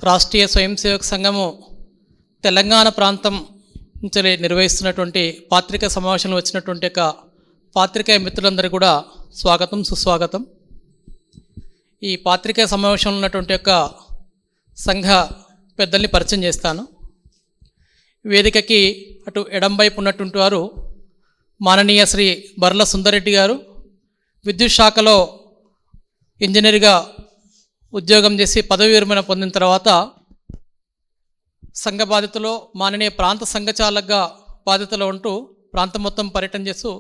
రాష్ట్రీయ స్వయం సేవక సంఘము తెలంగాణ ప్రాంతం నుంచి నిర్వహిస్తున్నటువంటి పాత్రికా సమావేశంలో వచ్చినటువంటి యొక్క పాత్రికేయ మిత్రులందరూ కూడా స్వాగతం సుస్వాగతం. ఈ పాత్రికా సమావేశంలో ఉన్నటువంటి యొక్క సంఘ పెద్దల్ని పరిచయం చేస్తాను. వేదికకి అటు ఎడంవైపు ఉన్నటువంటి వారు మాననీయ శ్రీ బర్ల సుందరెడ్డి గారు, విద్యుత్ శాఖలో ఇంజనీర్గా ఉద్యోగం చేసి పదవి విరమణ పొందిన తర్వాత సంఘ బాధ్యతలో మాననీయ ప్రాంత సంఘచాలకుగా బాధ్యతలో ఉంటూ ప్రాంతం మొత్తం పర్యటన చేస్తూ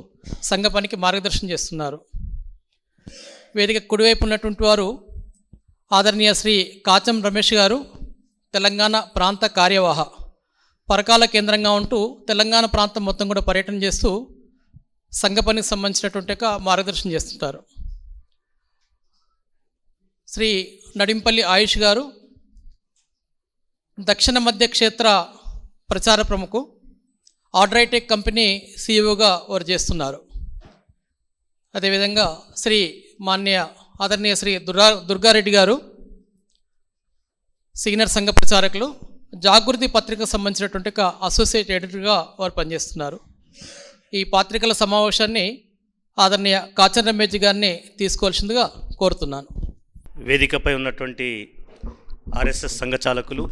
సంఘ పనికి మార్గదర్శనం చేస్తున్నారు. వేదిక కుడివైపు ఉన్నటువంటి వారు ఆదరణీయ శ్రీ కాచం రమేష్ గారు, తెలంగాణ ప్రాంత కార్యవాహ, పరకాల కేంద్రంగా ఉంటూ తెలంగాణ ప్రాంతం మొత్తం కూడా పర్యటన చేస్తూ సంఘ పనికి సంబంధించినటువంటి మార్గదర్శనం చేస్తుంటారు. శ్రీ నడింపల్లి ఆయుష్ గారు, దక్షిణ మధ్య క్షేత్ర ప్రచార ప్రముఖు, ఆర్డరైటెక్ కంపెనీ సీఈఓగా వారు చేస్తున్నారు. అదేవిధంగా శ్రీ ఆదరణీయ శ్రీ దుర్గారెడ్డి గారు, సీనియర్ సంఘ ప్రచారకులు, జాగృతి పత్రికకు సంబంధించినటువంటి అసోసియేట్ ఎడిటర్గా వారు పనిచేస్తున్నారు. ఈ పత్రికల సమావేశాన్ని ఆదరణీయ కాచం రమేష్ గారిని తీసుకోవాల్సిందిగా కోరుతున్నాను. వేదికపై ఉన్నటువంటి ఆర్ఎస్ఎస్ సంఘచాలకులు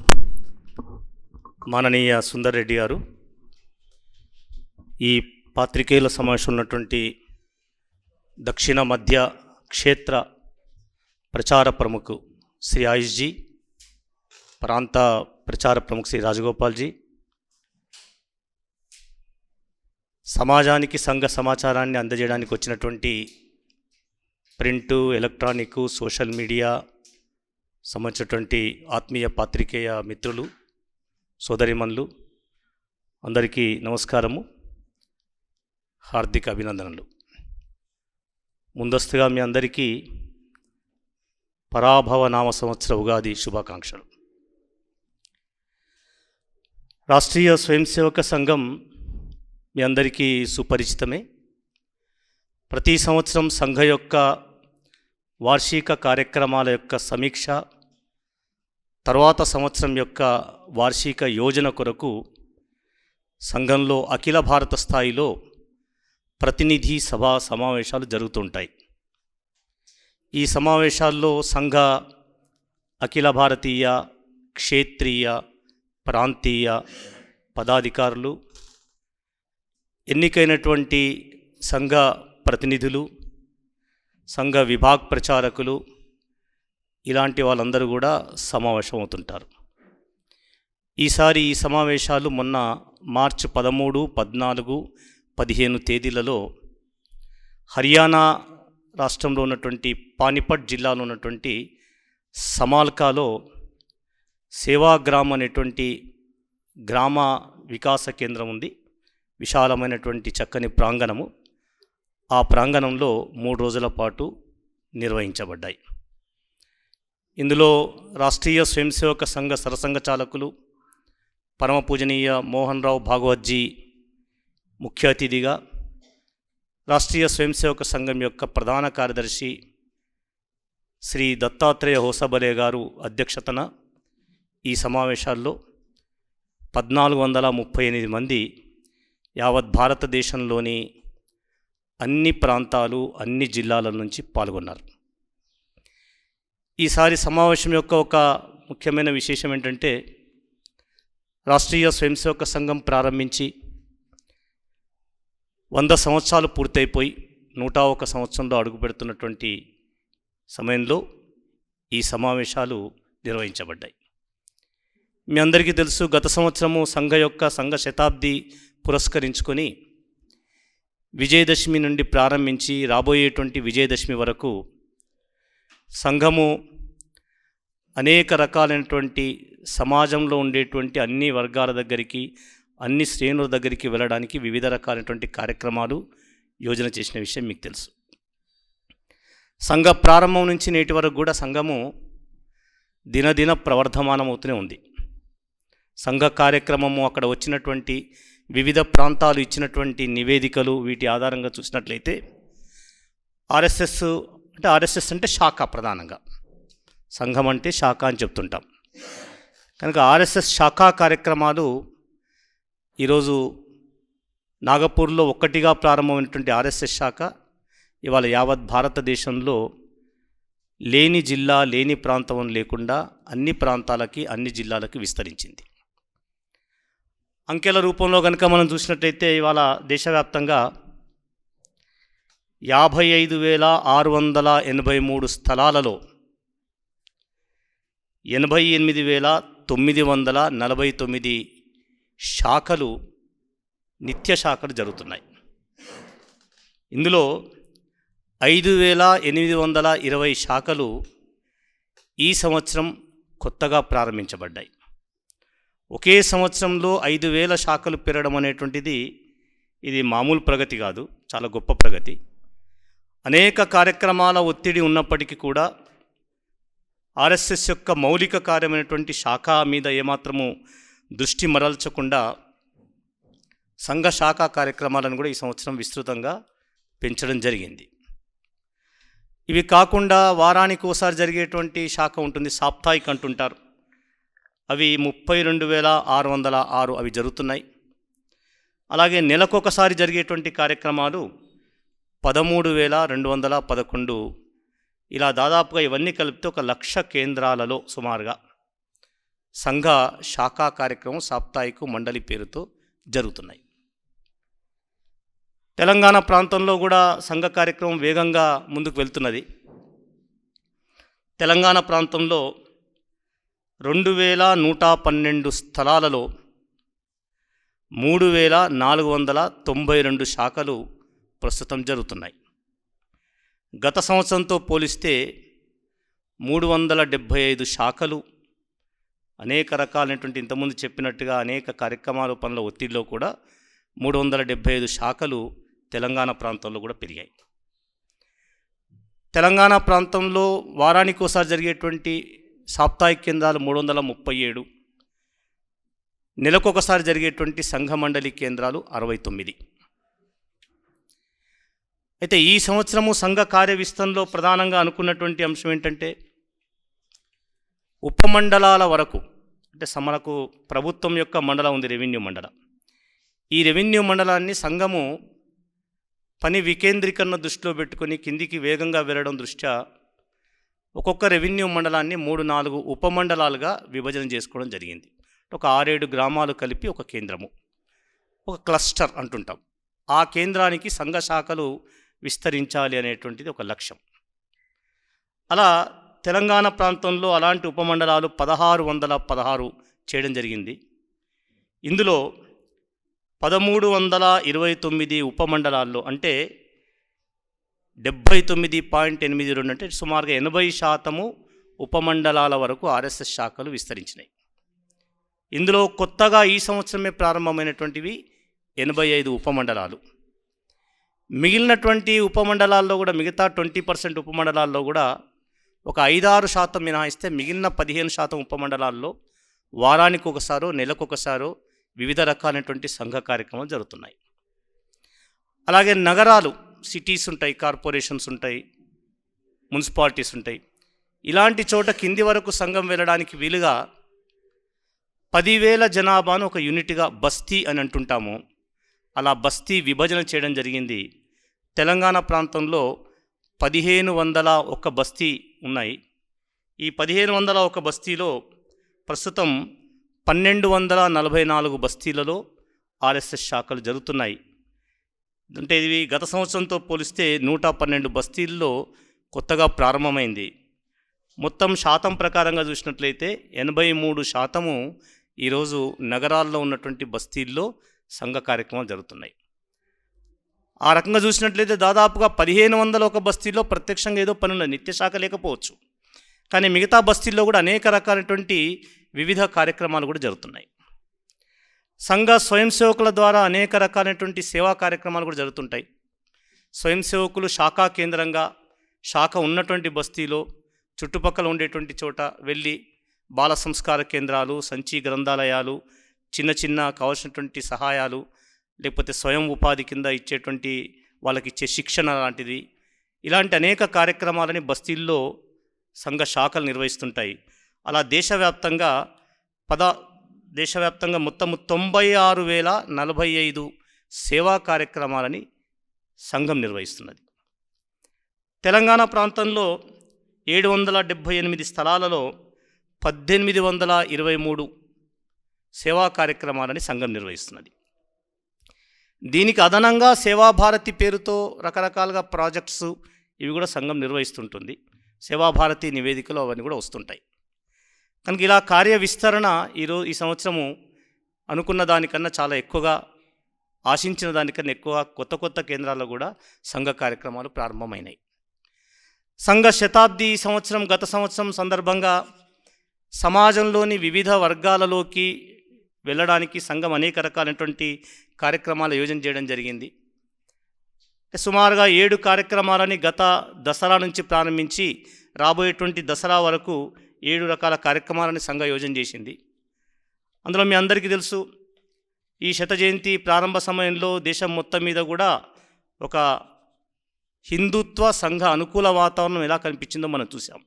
మాననీయ సుందర్ రెడ్డి గారు, ఈ పాత్రికేయుల సమావేశం ఉన్నటువంటి దక్షిణ మధ్య క్షేత్ర ప్రచార ప్రముఖు శ్రీ ఆయుష్ జీ, ప్రాంత ప్రచార ప్రముఖ శ్రీ రాజగోపాల్జీ, సమాజానికి సంఘ సమాచారాన్ని అందజేయడానికి వచ్చినటువంటి ప్రింటు, ఎలక్ట్రానిక్, సోషల్ మీడియా సంబంధించినటువంటి ఆత్మీయ పాత్రికేయ మిత్రులు, సోదరిమణులు అందరికీ నమస్కారము, హార్దిక అభినందనలు. ముందస్తుగా మీ అందరికీ పరాభవ నామ సంవత్సర ఉగాది శుభాకాంక్షలు. రాష్ట్రీయ స్వయం సేవక సంఘం మీ అందరికీ సుపరిచితమే. ప్రతి సంవత్సరం సంఘ యొక్క వార్షిక కార్యక్రమాల యొక్క సమీక్ష, తర్వాత సంవత్సరం యొక్క వార్షిక యోజన కొరకు సంఘంలో అఖిల భారత స్థాయిలో ప్రతినిధి సభా సమావేశాలు జరుగుతుంటాయి. ఈ సమావేశాల్లో సంఘ అఖిల భారతీయ, క్షేత్రీయ, ప్రాంతీయ పదాధికారులు, ఎన్నికైనటువంటి సంఘ ప్రతినిధులు, సంఘ విభాగ్ ప్రచారకులు, ఇలాంటి వాళ్ళందరూ కూడా సమావేశం అవుతుంటారు. ఈసారి ఈ సమావేశాలు మొన్న మార్చి 13, 14, 15 తేదీలలో హర్యానా రాష్ట్రంలో ఉన్నటువంటి పానిపట్ జిల్లాలో ఉన్నటువంటి సమాల్కాలో సేవాగ్రామ్ అనేటువంటి గ్రామ వికాస కేంద్రం ఉంది. విశాలమైనటువంటి చక్కని ప్రాంగణము. ఆ ప్రాంగణంలో 3 రోజుల పాటు నిర్వహించబడ్డాయి. ఇందులో రాష్ట్రీయ స్వయం సేవక సంఘ సరసంఘ చాలకులు పరమ పూజనీయ మోహన్ రావు భాగవత్జీ ముఖ్య అతిథిగా, రాష్ట్రీయ స్వయం సేవక సంఘం యొక్క ప్రధాన కార్యదర్శి శ్రీ దత్తాత్రేయ హోసబలే గారు అధ్యక్షతన ఈ సమావేశాల్లో 1438 మంది యావత్ భారతదేశంలోని అన్ని ప్రాంతాలు, అన్ని జిల్లాల నుంచి పాల్గొన్నారు. ఈసారి సమావేశం యొక్క ఒక ముఖ్యమైన విశేషం ఏంటంటే, రాష్ట్రీయ స్వయం సేవక సంఘం ప్రారంభించి 100 సంవత్సరాలు పూర్తయిపోయి 101 సంవత్సరంలో అడుగుపెడుతున్నటువంటి సమయంలో ఈ సమావేశాలు నిర్వహించబడ్డాయి. మీ అందరికీ తెలుసు, గత సంవత్సరము సంఘ శతాబ్ది పురస్కరించుకొని విజయదశమి నుండి ప్రారంభించి రాబోయేటువంటి విజయదశమి వరకు సంఘము అనేక రకాలైనటువంటి సమాజంలో ఉండేటువంటి అన్ని వర్గాల దగ్గరికి, అన్ని శ్రేణుల దగ్గరికి వెళ్ళడానికి వివిధ రకాలైనటువంటి కార్యక్రమాలు యోజన చేసిన విషయం మీకు తెలుసు. సంఘ ప్రారంభం నుంచి నేటి వరకు కూడా సంఘము దినదిన ప్రవర్ధమానమవుతూనే ఉంది. సంఘ కార్యక్రమము, అక్కడ వచ్చినటువంటి వివిధ ప్రాంతాలు ఇచ్చినటువంటి నివేదికలు, వీటి ఆధారంగా చూసినట్లయితే ఆర్ఎస్ఎస్ అంటే శాఖ, ప్రధానంగా సంఘం అంటే శాఖ అని చెప్తుంటాం. కనుక ఆర్ఎస్ఎస్ శాఖా కార్యక్రమాలు ఈరోజు నాగపూర్లో ఒక్కటిగా ప్రారంభమైనటువంటి ఆర్ఎస్ఎస్ శాఖ ఇవాళ యావత్ భారతదేశంలో లేని జిల్లా లేని ప్రాంతం లేకుండా అన్ని ప్రాంతాలకి అన్ని జిల్లాలకి విస్తరించింది. అంకెల రూపంలో కనుక మనం చూసినట్లయితే ఇవాళ దేశవ్యాప్తంగా 55,683 స్థలాలలో 88,949 శాఖలు నిత్య శాఖలు జరుగుతున్నాయి. ఇందులో 5,820 శాఖలు ఈ సంవత్సరం కొత్తగా ప్రారంభించబడ్డాయి. ఒకే సంవత్సరంలో 5,000 శాఖలు పెరగడం అనేటువంటిది ఇది మామూలు ప్రగతి కాదు, చాలా గొప్ప ప్రగతి. అనేక కార్యక్రమాల ఒత్తిడి ఉన్నప్పటికీ కూడా ఆర్ఎస్ఎస్ యొక్క మౌలిక కార్యమైనటువంటి శాఖ మీద ఏమాత్రము దృష్టి మరల్చకుండా సంఘ శాఖ కార్యక్రమాలను కూడా ఈ సంవత్సరం విస్తృతంగా పెంచడం జరిగింది. ఇవి కాకుండా వారానికి ఒకసారి జరిగేటువంటి శాఖ ఉంటుంది, సాప్తాహిక్ అంటుంటారు. అవి 32,606 అవి జరుగుతున్నాయి. అలాగే నెలకొకసారి జరిగేటువంటి కార్యక్రమాలు 13,211. ఇలా దాదాపుగా ఇవన్నీ కలిపితే 1,00,000 కేంద్రాలలో సుమారుగా సంఘ శాఖా కార్యక్రమం సాప్తాహిక మండలి పేరుతో జరుగుతున్నాయి. తెలంగాణ ప్రాంతంలో కూడా సంఘ కార్యక్రమం వేగంగా ముందుకు వెళ్తున్నది. తెలంగాణ ప్రాంతంలో 2,112 స్థలాలలో 3,492 శాఖలు ప్రస్తుతం జరుగుతున్నాయి. గత సంవత్సరంతో పోలిస్తే 375 శాఖలు అనేక రకాలైనటువంటి ఇంతకుముందు చెప్పినట్టుగా అనేక కార్యక్రమాల పనుల ఒత్తిడిలో కూడా 375 శాఖలు తెలంగాణ ప్రాంతంలో కూడా పెరిగాయి. తెలంగాణ ప్రాంతంలో వారానికి ఒకసారి జరిగేటువంటి సాప్తాహిక కేంద్రాలు 337, నెలకొకసారి జరిగేటువంటి సంఘ మండలి కేంద్రాలు 69. అయితే ఈ సంవత్సరము సంఘ కార్యవిస్తరణలో ప్రధానంగా అనుకున్నటువంటి అంశం ఏంటంటే ఉపమండలాల వరకు, అంటే మనకు ప్రభుత్వం యొక్క మండలం ఉంది, రెవెన్యూ మండలం. ఈ రెవెన్యూ మండలాన్ని సంఘము పని వికేంద్రీకరణ దృష్టిలో పెట్టుకొని కిందికి వేగంగా వెళ్ళడం దృష్ట్యా ఒక్కొక్క రెవెన్యూ మండలాన్ని 3-4 ఉపమండలాలుగా విభజన చేసుకోవడం జరిగింది. ఒక 6-7 గ్రామాలు కలిపి ఒక కేంద్రము, ఒక క్లస్టర్ అంటుంటాం. ఆ కేంద్రానికి సంఘ శాఖలు విస్తరించాలి అనేటువంటిది ఒక లక్ష్యం. అలా తెలంగాణ ప్రాంతంలో అలాంటి ఉపమండలాలు 1,616 చేయడం జరిగింది. ఇందులో 1,329 ఉపమండలాల్లో అంటే 79.82 అంటే సుమారుగా 80% ఉపమండలాల వరకు ఆర్ఎస్ఎస్ శాఖలు విస్తరించినాయి. ఇందులో కొత్తగా ఈ సంవత్సరమే ప్రారంభమైనటువంటివి 85 ఉపమండలాలు. మిగిలినటువంటి ఉపమండలాల్లో కూడా మిగతా 20% ఉపమండలాల్లో కూడా ఒక 5-6% మినహాయిస్తే మిగిలిన 15% ఉపమండలాల్లో వారానికి ఒకసారో నెలకొకసారో వివిధ రకాలైనటువంటి సంఘ కార్యక్రమాలు జరుగుతున్నాయి. అలాగే నగరాలు, సిటీస్ ఉంటాయి, కార్పొరేషన్స్ ఉంటాయి, మున్సిపాలిటీస్ ఉంటాయి. ఇలాంటి చోట కింది వరకు సంఘం వెళ్ళడానికి వీలుగా 10,000 జనాభాను ఒక యూనిట్గా బస్తీ అని అంటుంటాము. అలా బస్తీ విభజన చేయడం జరిగింది. తెలంగాణ ప్రాంతంలో 1,501 బస్తీ ఉన్నాయి. ఈ 1,501 బస్తీలో ప్రస్తుతం 1,244 బస్తీలలో ఆర్ఎస్ఎస్ శాఖలు జరుగుతున్నాయి. అంటే ఇది గత సంవత్సరంతో పోలిస్తే 112 బస్తీల్లో కొత్తగా ప్రారంభమైంది. మొత్తం శాతం ప్రకారంగా చూసినట్లయితే 83% ఈరోజు నగరాల్లో ఉన్నటువంటి బస్తీల్లో సంఘ కార్యక్రమాలు జరుగుతున్నాయి. ఆ రకంగా చూసినట్లయితే దాదాపుగా 1,501 బస్తీల్లో ప్రత్యక్షంగా ఏదో పనుల నిత్య శాఖ లేకపోవచ్చు, కానీ మిగతా బస్తీల్లో కూడా అనేక రకాలైనటువంటి వివిధ కార్యక్రమాలు కూడా జరుగుతున్నాయి. సంఘ స్వయం సేవకుల ద్వారా అనేక రకాలైనటువంటి సేవా కార్యక్రమాలు కూడా జరుగుతుంటాయి. స్వయం సేవకులు శాఖా కేంద్రంగా శాఖ ఉన్నటువంటి బస్తీలో చుట్టుపక్కల ఉండేటువంటి చోట వెళ్ళి బాల సంస్కార కేంద్రాలు, సంచి గ్రంథాలయాలు, చిన్న చిన్న కావాల్సినటువంటి సహాయాలు, లేకపోతే స్వయం ఉపాధి కింద ఇచ్చేటువంటి వాళ్ళకి ఇచ్చే శిక్షణ లాంటిది, ఇలాంటి అనేక కార్యక్రమాలని బస్తీల్లో సంఘ శాఖలు నిర్వహిస్తుంటాయి. అలా దేశవ్యాప్తంగా దేశవ్యాప్తంగా మొత్తం 96,045 సేవా కార్యక్రమాలని సంఘం నిర్వహిస్తున్నది. తెలంగాణ ప్రాంతంలో 778 స్థలాలలో 1823 సేవా కార్యక్రమాలని సంఘం నిర్వహిస్తున్నది. దీనికి అదనంగా సేవాభారతి పేరుతో రకరకాలుగా ప్రాజెక్ట్స్ ఇవి కూడా సంఘం నిర్వహిస్తుంటుంది. సేవాభారతి నివేదికలు అవన్నీ కూడా వస్తుంటాయి. కనుక ఇలా కార్య విస్తరణ ఈ సంవత్సరము అనుకున్న దానికన్నా చాలా ఎక్కువగా, ఆశించిన దానికన్నా ఎక్కువ కొత్త కేంద్రాల్లో కూడా సంఘ కార్యక్రమాలు ప్రారంభమైనాయి. సంఘ శతాబ్ది సంవత్సరం గత సంవత్సరం సందర్భంగా సమాజంలోని వివిధ వర్గాలలోకి వెళ్ళడానికి సంఘం అనేక రకాలైనటువంటి కార్యక్రమాల యోజన చేయడం జరిగింది. సుమారుగా 7 కార్యక్రమాలని గత దసరా నుంచి ప్రారంభించి రాబోయేటువంటి దసరా వరకు 7 రకాల కార్యక్రమాలని సంఘ యోజన చేసింది. అందులో మీ అందరికీ తెలుసు, ఈ శత జయంతి ప్రారంభ సమయంలో దేశం మొత్తం మీద కూడా ఒక హిందుత్వ సంఘ అనుకూల వాతావరణం ఎలా కనిపించిందో మనం చూసాం.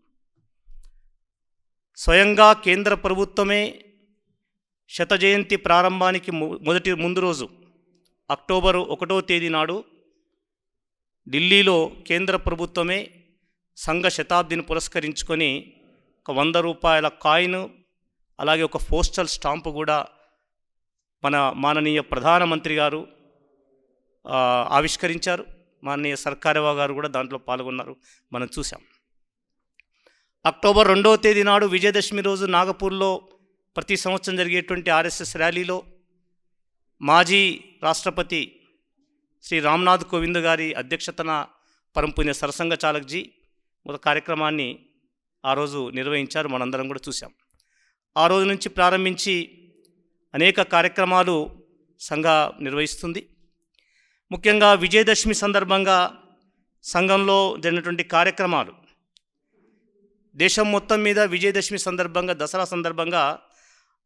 స్వయంగా కేంద్ర ప్రభుత్వమే శత జయంతి ప్రారంభానికి ముందు రోజు అక్టోబర్ 1వ తేదీ నాడు ఢిల్లీలో కేంద్ర ప్రభుత్వమే సంఘ శతాబ్దిని పురస్కరించుకొని ఒక 100 రూపాయల కాయిన్, అలాగే ఒక పోస్టల్ స్టాంపు కూడా మన మాననీయ ప్రధానమంత్రి గారు ఆవిష్కరించారు. మాననీయ సర్కారవా గారు కూడా దాంట్లో పాల్గొన్నారు, మనం చూసాం. అక్టోబర్ 2వ తేదీ నాడు విజయదశమి రోజు నాగపూర్లో ప్రతి సంవత్సరం జరిగేటువంటి ఆర్ఎస్ఎస్ ర్యాలీలో మాజీ రాష్ట్రపతి శ్రీ రామ్నాథ్ కోవింద్ గారి అధ్యక్షతన పరంపుణ్య సరసంఘ చాలక్జీ ఒక కార్యక్రమాన్ని ఆ రోజు నిర్వహించారు, మనందరం కూడా చూసాం. ఆ రోజు నుంచి ప్రారంభించి అనేక కార్యక్రమాలు సంఘ నిర్వహిస్తుంది. ముఖ్యంగా విజయదశమి సందర్భంగా సంఘంలో జరిగినటువంటి కార్యక్రమాలు, దేశం మొత్తం మీద విజయదశమి సందర్భంగా, దసరా సందర్భంగా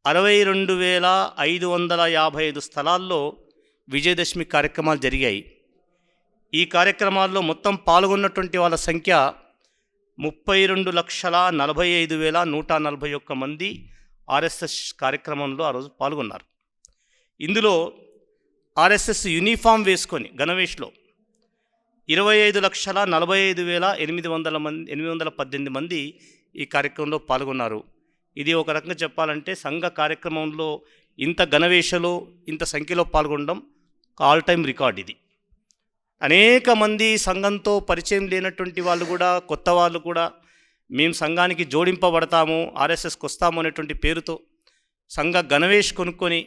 62,555 స్థలాల్లో విజయదశమి కార్యక్రమాలు జరిగాయి. ఈ కార్యక్రమాల్లో మొత్తం పాల్గొన్నటువంటి వాళ్ళ సంఖ్య 32,45,141 మంది ఆర్ఎస్ఎస్ కార్యక్రమంలో ఆ రోజు పాల్గొన్నారు. ఇందులో ఆర్ఎస్ఎస్ యూనిఫామ్ వేసుకొని గణవేష్లో 25,45,818 మంది ఈ కార్యక్రమంలో పాల్గొన్నారు. ఇది ఒక రకంగా చెప్పాలంటే సంఘ కార్యక్రమంలో ఇంత గణవేషలో ఇంత సంఖ్యలో పాల్గొనడం ఆల్ టైమ్ రికార్డ్. ఇది అనేక మంది సంఘంతో పరిచయం లేనటువంటి వాళ్ళు కూడా, కొత్త వాళ్ళు కూడా మేము సంఘానికి జోడింపబడతాము, ఆర్ఎస్ఎస్కి వస్తాము అనేటువంటి పేరుతో సంఘ గణవేష్ కొనుక్కొని,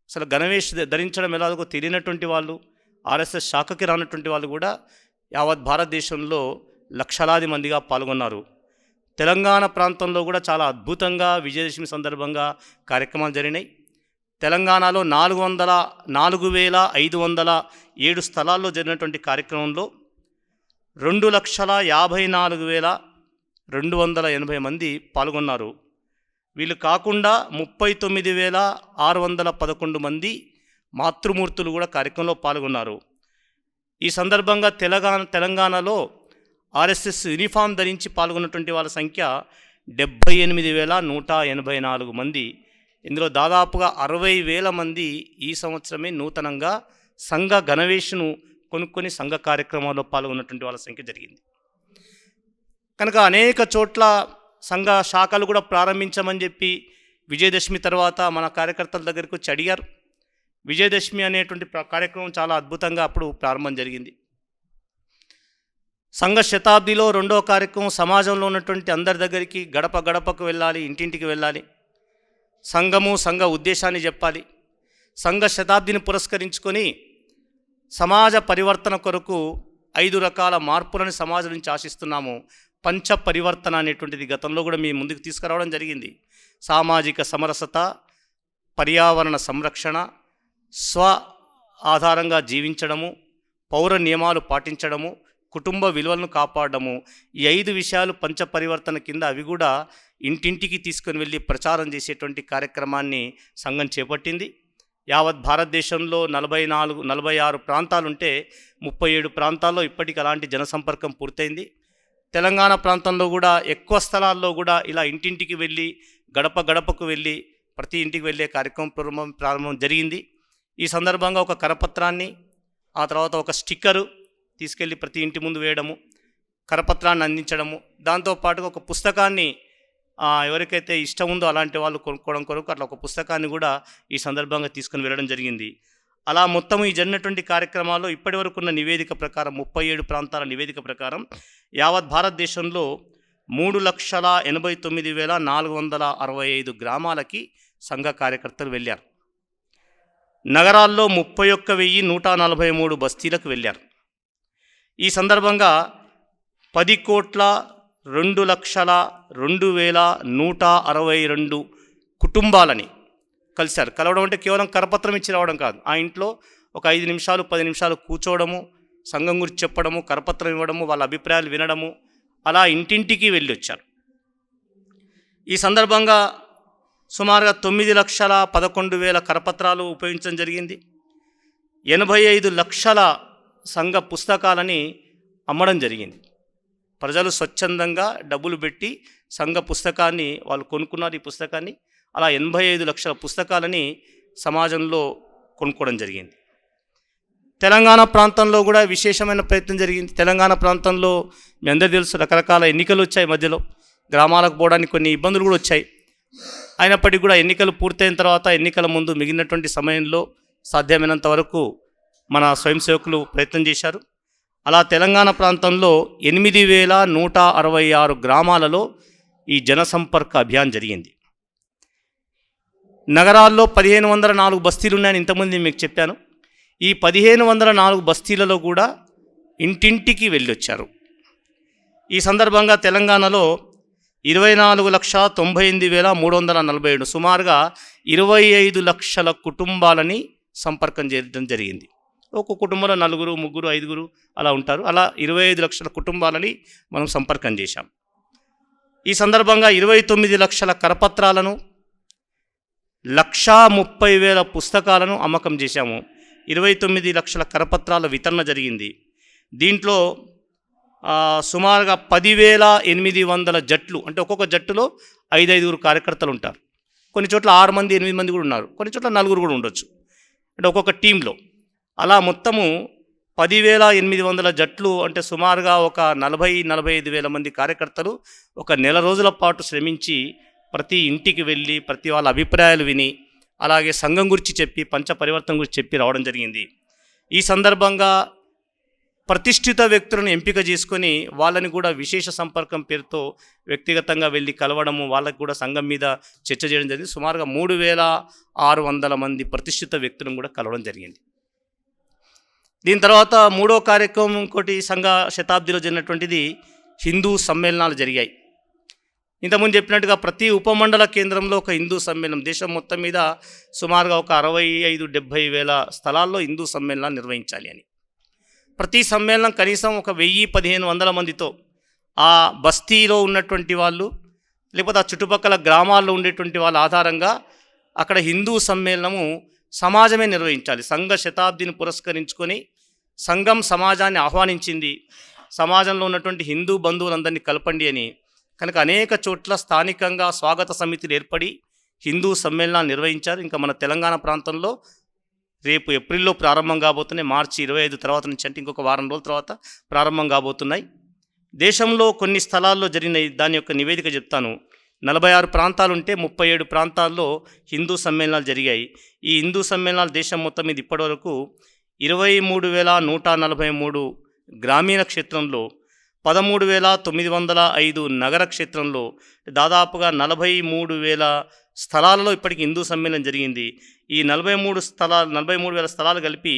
అసలు గణవేష్ ధరించడం ఎలాగో తెలియనటువంటి వాళ్ళు, ఆర్ఎస్ఎస్ శాఖకి రానటువంటి వాళ్ళు కూడా యావత్ భారతదేశంలో లక్షలాది మందిగా పాల్గొన్నారు. తెలంగాణ ప్రాంతంలో కూడా చాలా అద్భుతంగా విజయదశమి సందర్భంగా కార్యక్రమాలు జరిగినాయి. తెలంగాణలో 4,507 స్థలాల్లో జరిగినటువంటి కార్యక్రమంలో 2,54,280 మంది పాల్గొన్నారు. వీళ్ళు కాకుండా 39,611 మంది మాతృమూర్తులు కూడా కార్యక్రమంలో పాల్గొన్నారు. ఈ సందర్భంగా తెలంగాణలో ఆర్ఎస్ఎస్ యూనిఫామ్ ధరించి పాల్గొన్నటువంటి వాళ్ళ సంఖ్య 78,184 మంది. ఇందులో దాదాపుగా 60,000 మంది ఈ సంవత్సరమే నూతనంగా సంఘ గణవేష్ను కొనుక్కొని సంఘ కార్యక్రమాల్లో పాల్గొన్నటువంటి వాళ్ళ సంఖ్య జరిగింది. కనుక అనేక చోట్ల సంఘ శాఖలు కూడా ప్రారంభించమని చెప్పి విజయదశమి తర్వాత మన కార్యకర్తల దగ్గరికి వచ్చి అడిగారు. విజయదశమి అనేటువంటి కార్యక్రమం చాలా అద్భుతంగా అప్పుడు ప్రారంభం జరిగింది. సంఘ శతాబ్దిలో 2వ కార్యక్రమం సమాజంలో ఉన్నటువంటి అందరి దగ్గరికి గడప గడపకు వెళ్ళాలి, ఇంటింటికి వెళ్ళాలి, సంఘము సంఘ ఉద్దేశాన్ని చెప్పాలి. సంఘ శతాబ్దిని పురస్కరించుకొని సమాజ పరివర్తన కొరకు 5 రకాల మార్పులను సమాజం నుంచి ఆశిస్తున్నాము. పంచ పరివర్తన అనేటువంటిది గతంలో కూడా మీ ముందుకు తీసుకురావడం జరిగింది. సామాజిక సమరసత, పర్యావరణ సంరక్షణ, స్వ ఆధారంగా జీవించడము, పౌర నియమాలు పాటించడము, కుటుంబ విలువలను కాపాడము. ఈ 5 విషయాలు పంచ పరివర్తన కింద అవి కూడా ఇంటింటికి తీసుకొని వెళ్ళి ప్రచారం చేసేటువంటి కార్యక్రమాన్ని సంఘం చేపట్టింది. యావత్ భారతదేశంలో 46 ప్రాంతాలుంటే 37 ప్రాంతాల్లో ఇప్పటికి అలాంటి జనసంపర్కం పూర్తయింది. తెలంగాణ ప్రాంతంలో కూడా ఎక్కువ స్థలాల్లో కూడా ఇలా ఇంటింటికి వెళ్ళి గడప గడపకు వెళ్ళి ప్రతి ఇంటికి వెళ్ళే కార్యక్రమం ప్రారంభం జరిగింది. ఈ సందర్భంగా ఒక కరపత్రాన్ని, ఆ తర్వాత ఒక స్టిక్కరు తీసుకెళ్ళి ప్రతి ఇంటి ముందు వేయడము, కరపత్రాన్ని అందించడము, దాంతోపాటుగా ఒక పుస్తకాన్ని ఎవరికైతే ఇష్టం ఉందో అలాంటి వాళ్ళు కొనుక్కోవడం కొరకు అట్లా ఒక పుస్తకాన్ని కూడా ఈ సందర్భంగా తీసుకుని వెళ్ళడం జరిగింది. అలా మొత్తం ఈ జరిగినటువంటి కార్యక్రమాల్లో ఇప్పటి వరకు ఉన్న నివేదిక ప్రకారం 37 ప్రాంతాల నివేదిక ప్రకారం యావత్ భారతదేశంలో 3,89,465 గ్రామాలకి సంఘ కార్యకర్తలు వెళ్ళారు. నగరాల్లో 31,143 బస్తీలకు వెళ్ళారు. ఈ సందర్భంగా 10,02,02,162 కుటుంబాలని కలిశారు. కలవడం అంటే కేవలం కరపత్రం ఇచ్చి రావడం కాదు. ఆ ఇంట్లో ఒక 5 నిమిషాలు 10 నిమిషాలు కూర్చోవడము, సంఘం గురించి చెప్పడము, కరపత్రం ఇవ్వడము, వాళ్ళ అభిప్రాయాలు వినడము, అలా ఇంటింటికి వెళ్ళి వచ్చారు. ఈ సందర్భంగా సుమారుగా 9,11,000 కరపత్రాలు ఉపయోగించడం జరిగింది. 85 లక్షల సంఘ పుస్తకాలని అమ్మడం జరిగింది. ప్రజలు స్వచ్ఛందంగా డబ్బులు పెట్టి సంఘ పుస్తకాన్ని వాళ్ళు కొనుక్కున్నారు. ఈ పుస్తకాన్ని అలా 85 లక్షల పుస్తకాలని సమాజంలో కొనుక్కోవడం జరిగింది. తెలంగాణ ప్రాంతంలో కూడా విశేషమైన ప్రయత్నం జరిగింది. తెలంగాణ ప్రాంతంలో మీ అందరికీ తెలుసు, రకరకాల ఎన్నికలు వచ్చాయి. మధ్యలో గ్రామాలకు పోవడానికి కొన్ని ఇబ్బందులు కూడా వచ్చాయి. అయినప్పటికీ కూడా ఎన్నికలు పూర్తయిన తర్వాత ఎన్నికల ముందు మిగిలినటువంటి సమయంలో సాధ్యమైనంత వరకు మన స్వయం సేవకులు ప్రయత్నం చేశారు. అలా తెలంగాణ ప్రాంతంలో 8,166 గ్రామాలలో ఈ జనసంపర్క అభియాన్ జరిగింది. నగరాల్లో 1,504 బస్తీలు ఉన్నాయని ఇంతకుముందు మీకు చెప్పాను. ఈ 1,504 బస్తీలలో కూడా ఇంటింటికి వెళ్ళొచ్చారు. ఈ సందర్భంగా తెలంగాణలో 24,98,347 సుమారుగా 25 లక్షల కుటుంబాలని సంపర్కం చేయడం జరిగింది. ఒక కుటుంబంలో 4, 3, 5 అలా ఉంటారు. అలా 25 లక్షల కుటుంబాలని మనం సంపర్కం చేశాం. ఈ సందర్భంగా 29 లక్షల కరపత్రాలను, 1,30,000 పుస్తకాలను అమ్మకం చేశాము. 29 లక్షల కరపత్రాల వితరణ జరిగింది. దీంట్లో సుమారుగా 10,800 జట్లు, అంటే ఒక్కొక్క జట్టులో 5 కార్యకర్తలు ఉంటారు. కొన్ని చోట్ల 6 మంది 8 మంది కూడా ఉన్నారు, కొన్ని చోట్ల 4 కూడా ఉండొచ్చు, అంటే ఒక్కొక్క టీంలో. అలా మొత్తము 10,800 జట్లు, అంటే సుమారుగా ఒక 40,000-45,000 మంది కార్యకర్తలు ఒక నెల రోజుల పాటు శ్రమించి ప్రతి ఇంటికి వెళ్ళి ప్రతి వాళ్ళ అభిప్రాయాలు విని అలాగే సంఘం గురించి చెప్పి పంచ పరివర్తన గురించి చెప్పి రావడం జరిగింది. ఈ సందర్భంగా ప్రతిష్ఠిత వ్యక్తులను ఎంపిక చేసుకొని వాళ్ళని కూడా విశేష సంపర్కం పేరుతో వ్యక్తిగతంగా వెళ్ళి కలవడము, వాళ్ళకు కూడా సంఘం మీద చర్చ చేయడం జరిగింది. సుమారుగా 3,600 మంది ప్రతిష్ఠిత వ్యక్తులను కూడా కలవడం జరిగింది. దీని తర్వాత మూడో కార్యక్రమం ఇంకోటి సంఘ శతాబ్దిలో జరిగినటువంటిది హిందూ సమ్మేళనాలు జరిగాయి. ఇంతకుముందు చెప్పినట్టుగా ప్రతి ఉపమండల కేంద్రంలో ఒక హిందూ సమ్మేళనం, దేశం మొత్తం మీద సుమారుగా ఒక 65-70 వేల స్థలాల్లో హిందూ సమ్మేళనాలు నిర్వహించాలి అని. ప్రతి సమ్మేళనం కనీసం ఒక 1,000-1,500 మందితో ఆ బస్తీలో ఉన్నటువంటి వాళ్ళు లేకపోతే ఆ చుట్టుపక్కల గ్రామాల్లో ఉండేటువంటి వాళ్ళ ఆధారంగా అక్కడ హిందూ సమ్మేళనము సమాజమే నిర్వహించాలి. సంఘ శతాబ్దిని పురస్కరించుకొని సంఘం సమాజాన్ని ఆహ్వానించింది, సమాజంలో ఉన్నటువంటి హిందూ బంధువులందరినీ కలపండి అని. కనుక అనేక చోట్ల స్థానికంగా స్వాగత సమితిలు ఏర్పడి హిందూ సమ్మేళనాలు నిర్వహించారు. ఇంకా మన తెలంగాణ ప్రాంతంలో రేపు ఏప్రిల్లో ప్రారంభం కాబోతున్నాయి. మార్చి 25 తర్వాత నుంచి, అంటే ఇంకొక వారం రోజుల తర్వాత ప్రారంభం కాబోతున్నాయి. దేశంలో కొన్ని స్థలాల్లో జరిగిన దాని యొక్క నివేదిక చెప్తాను. 46 ప్రాంతాలు ఉంటే 37 ప్రాంతాల్లో హిందూ సమ్మేళనాలు జరిగాయి. ఈ హిందూ సమ్మేళనాలు దేశం మొత్తం మీద ఇప్పటివరకు 23,143 గ్రామీణ క్షేత్రంలో, 13,905 నగర క్షేత్రంలో, దాదాపుగా 43,000 స్థలాలలో ఇప్పటికి హిందూ సమ్మేళనం జరిగింది. ఈ 43,000 స్థలాలు కలిపి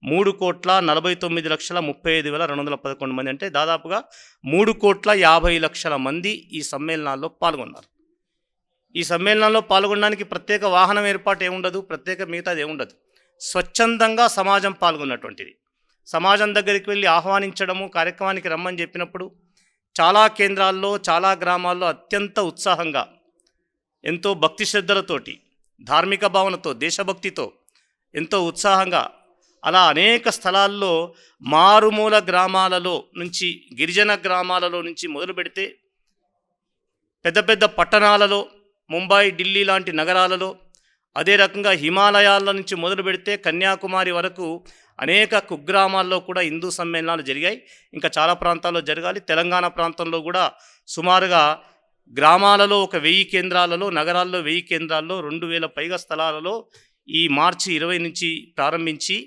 3,49,35,211 మంది, అంటే దాదాపుగా 3,50,00,000 మంది ఈ సమ్మేళనాల్లో పాల్గొన్నారు. ఈ సమ్మేళనాల్లో పాల్గొనడానికి ప్రత్యేక వాహనం ఏర్పాటు ఏముండదు, ప్రత్యేక మిగతాది ఏముండదు. స్వచ్ఛందంగా సమాజం పాల్గొన్నటువంటిది. సమాజం దగ్గరికి వెళ్ళి ఆహ్వానించడము, కార్యక్రమానికి రమ్మని చెప్పినప్పుడు చాలా కేంద్రాల్లో చాలా గ్రామాల్లో అత్యంత ఉత్సాహంగా, ఎంతో భక్తి శ్రద్ధలతోటి, ధార్మిక భావనతో, దేశభక్తితో ఎంతో ఉత్సాహంగా అలా అనేక స్థలాల్లో మారుమూల గ్రామాలలో నుంచి, గిరిజన గ్రామాలలో నుంచి మొదలు పెడితే పెద్ద పెద్ద పట్టణాలలో, ముంబై, ఢిల్లీ లాంటి నగరాలలో, అదే రకంగా హిమాలయాల నుంచి మొదలు పెడితే కన్యాకుమారి వరకు అనేక కుగ్రామాల్లో కూడా హిందూ సమ్మేళనాలు జరిగాయి. ఇంకా చాలా ప్రాంతాల్లో జరగాలి. తెలంగాణ ప్రాంతంలో కూడా సుమారుగా గ్రామాలలో ఒక 1000 కేంద్రాలలో, నగరాల్లో 1000 కేంద్రాల్లో 2000 పైగా స్థలాలలో ఈ మార్చి 20 నుంచి ప్రారంభించి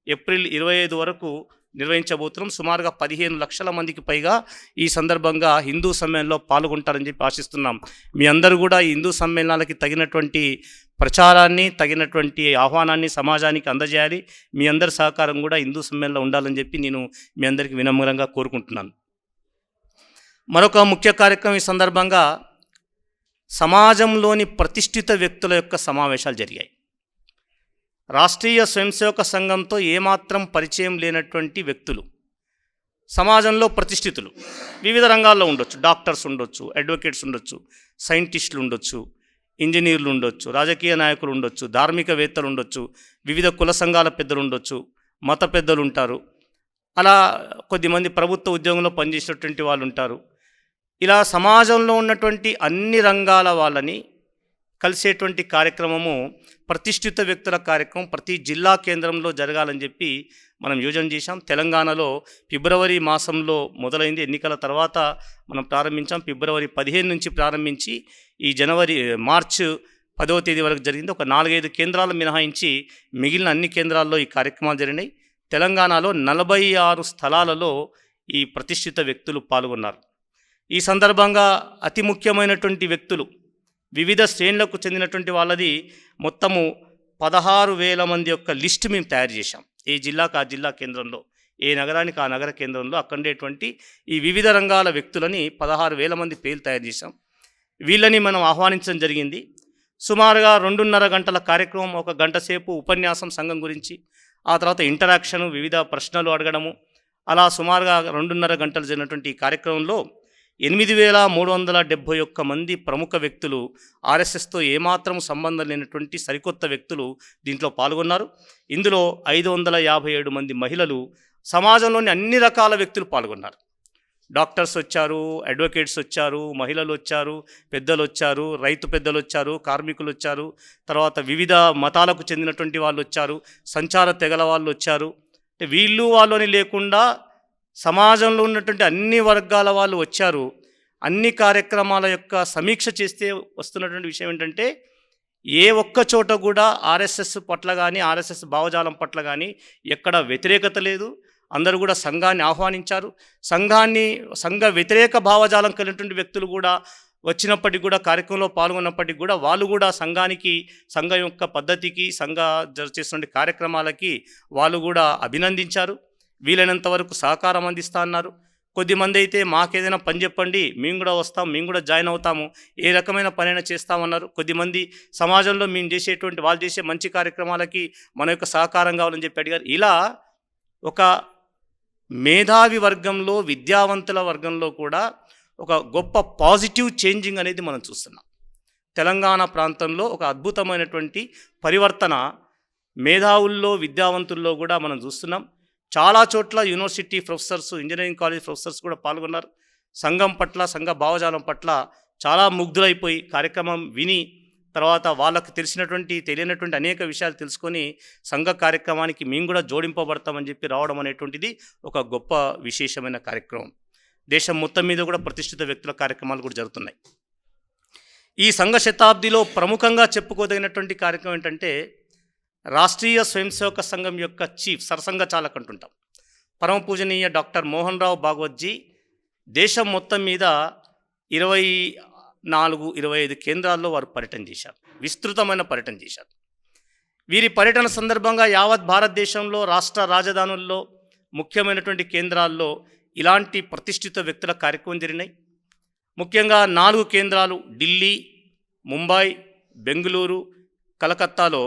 ఏప్రిల్ 25 వరకు నిర్వహించబోతున్నాం. సుమారుగా 15 లక్షల మందికి పైగా ఈ సందర్భంగా హిందూ సమ్మేళనంలో పాల్గొంటారని చెప్పి ఆశిస్తున్నాం. మీ అందరూ కూడా ఈ హిందూ సమ్మేళనాలకి తగినటువంటి ప్రచారాన్ని, తగినటువంటి ఆహ్వానాన్ని సమాజానికి అందజేయాలి. మీ అందరి సహకారం కూడా హిందూ సమ్మేళనంలో ఉండాలని చెప్పి నేను మీ అందరికీ వినమ్రంగా కోరుకుంటున్నాను. మరొక ముఖ్య కార్యక్రమం ఈ సందర్భంగా సమాజంలోని ప్రతిష్ఠిత వ్యక్తుల యొక్క సమావేశాలు జరిగాయి. రాష్ట్రీయ స్వయంసేవక సంఘంతో ఏమాత్రం పరిచయం లేనటువంటి వ్యక్తులు, సమాజంలో ప్రతిష్ఠితులు, వివిధ రంగాల్లో ఉండొచ్చు. డాక్టర్స్ ఉండొచ్చు, అడ్వకేట్స్ ఉండొచ్చు, సైంటిస్టులు ఉండొచ్చు, ఇంజనీర్లు ఉండొచ్చు, రాజకీయ నాయకులు ఉండొచ్చు, ధార్మికవేత్తలు ఉండొచ్చు, వివిధ కుల సంఘాల పెద్దలు ఉండొచ్చు, మత పెద్దలు ఉంటారు. అలా కొద్దిమంది ప్రభుత్వ ఉద్యోగంలో పనిచేసినటువంటి వాళ్ళు ఉంటారు. ఇలా సమాజంలో ఉన్నటువంటి అన్ని రంగాల వాళ్ళని కలిసేటువంటి కార్యక్రమము, ప్రతిష్ఠిత వ్యక్తుల కార్యక్రమం ప్రతి జిల్లా కేంద్రంలో జరగాలని చెప్పి మనం యోజన చేశాం. తెలంగాణలో ఫిబ్రవరి మాసంలో మొదలైంది. ఎన్నికల తర్వాత మనం ప్రారంభించాం. ఫిబ్రవరి 15 నుంచి ప్రారంభించి ఈ మార్చి 10వ తేదీ వరకు జరిగింది. ఒక 4-5 కేంద్రాలు మినహాయించి మిగిలిన అన్ని కేంద్రాల్లో ఈ కార్యక్రమాలు జరిగినాయి. తెలంగాణలో 46 స్థలాలలో ఈ ప్రతిష్ఠిత వ్యక్తులు పాల్గొన్నారు. ఈ సందర్భంగా అతి ముఖ్యమైనటువంటి వ్యక్తులు, వివిధ శ్రేణులకు చెందినటువంటి వాళ్ళది మొత్తము 16,000 మంది యొక్క లిస్ట్ మేము తయారు చేశాం. ఏ జిల్లాకు ఆ జిల్లా కేంద్రంలో, ఏ నగరానికి ఆ నగర కేంద్రంలో అక్కడేటువంటి ఈ వివిధ రంగాల వ్యక్తులని 16,000 మంది పేర్లు తయారు చేశాం. వీళ్ళని మనం ఆహ్వానించడం జరిగింది. సుమారుగా 2.5 గంటల కార్యక్రమం, 1 గంట సేపు ఉపన్యాసం సంఘం గురించి, ఆ తర్వాత ఇంటరాక్షను, వివిధ ప్రశ్నలు అడగడము, అలా సుమారుగా 2.5 గంటలు జరిగినటువంటి ఈ కార్యక్రమంలో 8,371 మంది ప్రముఖ వ్యక్తులు, ఆర్ఎస్ఎస్తో ఏమాత్రం సంబంధం లేనటువంటి సరికొత్త వ్యక్తులు దీంట్లో పాల్గొన్నారు. ఇందులో 557 మంది మహిళలు, సమాజంలోని అన్ని రకాల వ్యక్తులు పాల్గొన్నారు. డాక్టర్స్ వచ్చారు, అడ్వకేట్స్ వచ్చారు, మహిళలు వచ్చారు, పెద్దలు వచ్చారు, రైతు పెద్దలు వచ్చారు, కార్మికులు వచ్చారు, తర్వాత వివిధ మతాలకు చెందినటువంటి వాళ్ళు వచ్చారు, సంచార తెగల వాళ్ళు వచ్చారు. అంటే వీళ్ళు వాళ్ళని లేకుండా సమాజంలో ఉన్నటువంటి అన్ని వర్గాల వాళ్ళు వచ్చారు. అన్ని కార్యక్రమాల యొక్క సమీక్ష చేస్తే వస్తున్నటువంటి విషయం ఏంటంటే, ఏ ఒక్క చోట కూడా ఆర్ఎస్ఎస్ పట్ల కానీ, ఆర్ఎస్ఎస్ భావజాలం పట్ల కానీ ఎక్కడ వ్యతిరేకత లేదు. అందరూ కూడా సంఘాన్ని ఆహ్వానించారు. సంఘ వ్యతిరేక భావజాలం కలిగినటువంటి వ్యక్తులు కూడా వచ్చినప్పటికీ కూడా, కార్యక్రమంలో పాల్గొన్నప్పటికీ కూడా వాళ్ళు కూడా సంఘం యొక్క పద్ధతికి, చేస్తున్న కార్యక్రమాలకి వాళ్ళు కూడా అభినందించారు. వీలైనంత వరకు సహకారం అందిస్తా అన్నారు. కొద్దిమంది అయితే మాకేదైనా పని చెప్పండి, మేము కూడా వస్తాం, మేము కూడా జాయిన్ అవుతాము, ఏ రకమైన పనైనా చేస్తామన్నారు. కొద్దిమంది సమాజంలో మేము చేసేటువంటి, వాళ్ళు చేసే మంచి కార్యక్రమాలకి మన యొక్క సహకారం కావాలని చెప్పి అడిగారు. ఇలా ఒక మేధావి వర్గంలో, విద్యావంతుల వర్గంలో కూడా ఒక గొప్ప పాజిటివ్ చేంజింగ్ అనేది మనం చూస్తున్నాం. తెలంగాణ ప్రాంతంలో ఒక అద్భుతమైనటువంటి పరివర్తన మేధావుల్లో, విద్యావంతుల్లో కూడా మనం చూస్తున్నాం. చాలా చోట్ల university professors, engineering college professors కూడా పాల్గొన్నారు. సంఘం పట్ల, సంఘ భావజాలం పట్ల చాలా ముగ్ధులైపోయి కార్యక్రమం విని, తర్వాత వాళ్ళకు తెలియనటువంటి అనేక విషయాలు తెలుసుకొని సంఘ కార్యక్రమానికి మేము కూడా జోడింపబడతామని చెప్పి రావడం అనేటువంటిది ఒక గొప్ప విశేషమైన కార్యక్రమం. దేశం మొత్తం మీద కూడా ప్రతిష్ఠిత వ్యక్తుల కార్యక్రమాలు కూడా జరుగుతున్నాయి. ఈ సంఘ శతాబ్దిలో ప్రముఖంగా చెప్పుకోదగినటువంటి కార్యక్రమం ఏంటంటే, రాష్ట్రీయ స్వయంసేవక సంఘం యొక్క చీఫ్, సరసంఘ చాలక్ అంటుంటాం, పరమ పూజనీయ డాక్టర్ మోహన్ రావు భాగవత్జీ దేశం మొత్తం మీద 24-25 కేంద్రాల్లో వారు పర్యటన చేశారు. విస్తృతమైన పర్యటన చేశారు. వీరి పర్యటన సందర్భంగా యావత్ భారతదేశంలో రాష్ట్ర రాజధానుల్లో, ముఖ్యమైనటువంటి కేంద్రాల్లో ఇలాంటి ప్రతిష్ఠిత వ్యక్తుల కార్యక్రమం జరిగినాయి. ముఖ్యంగా 4 కేంద్రాలు, ఢిల్లీ, ముంబై, బెంగళూరు, కలకత్తాలో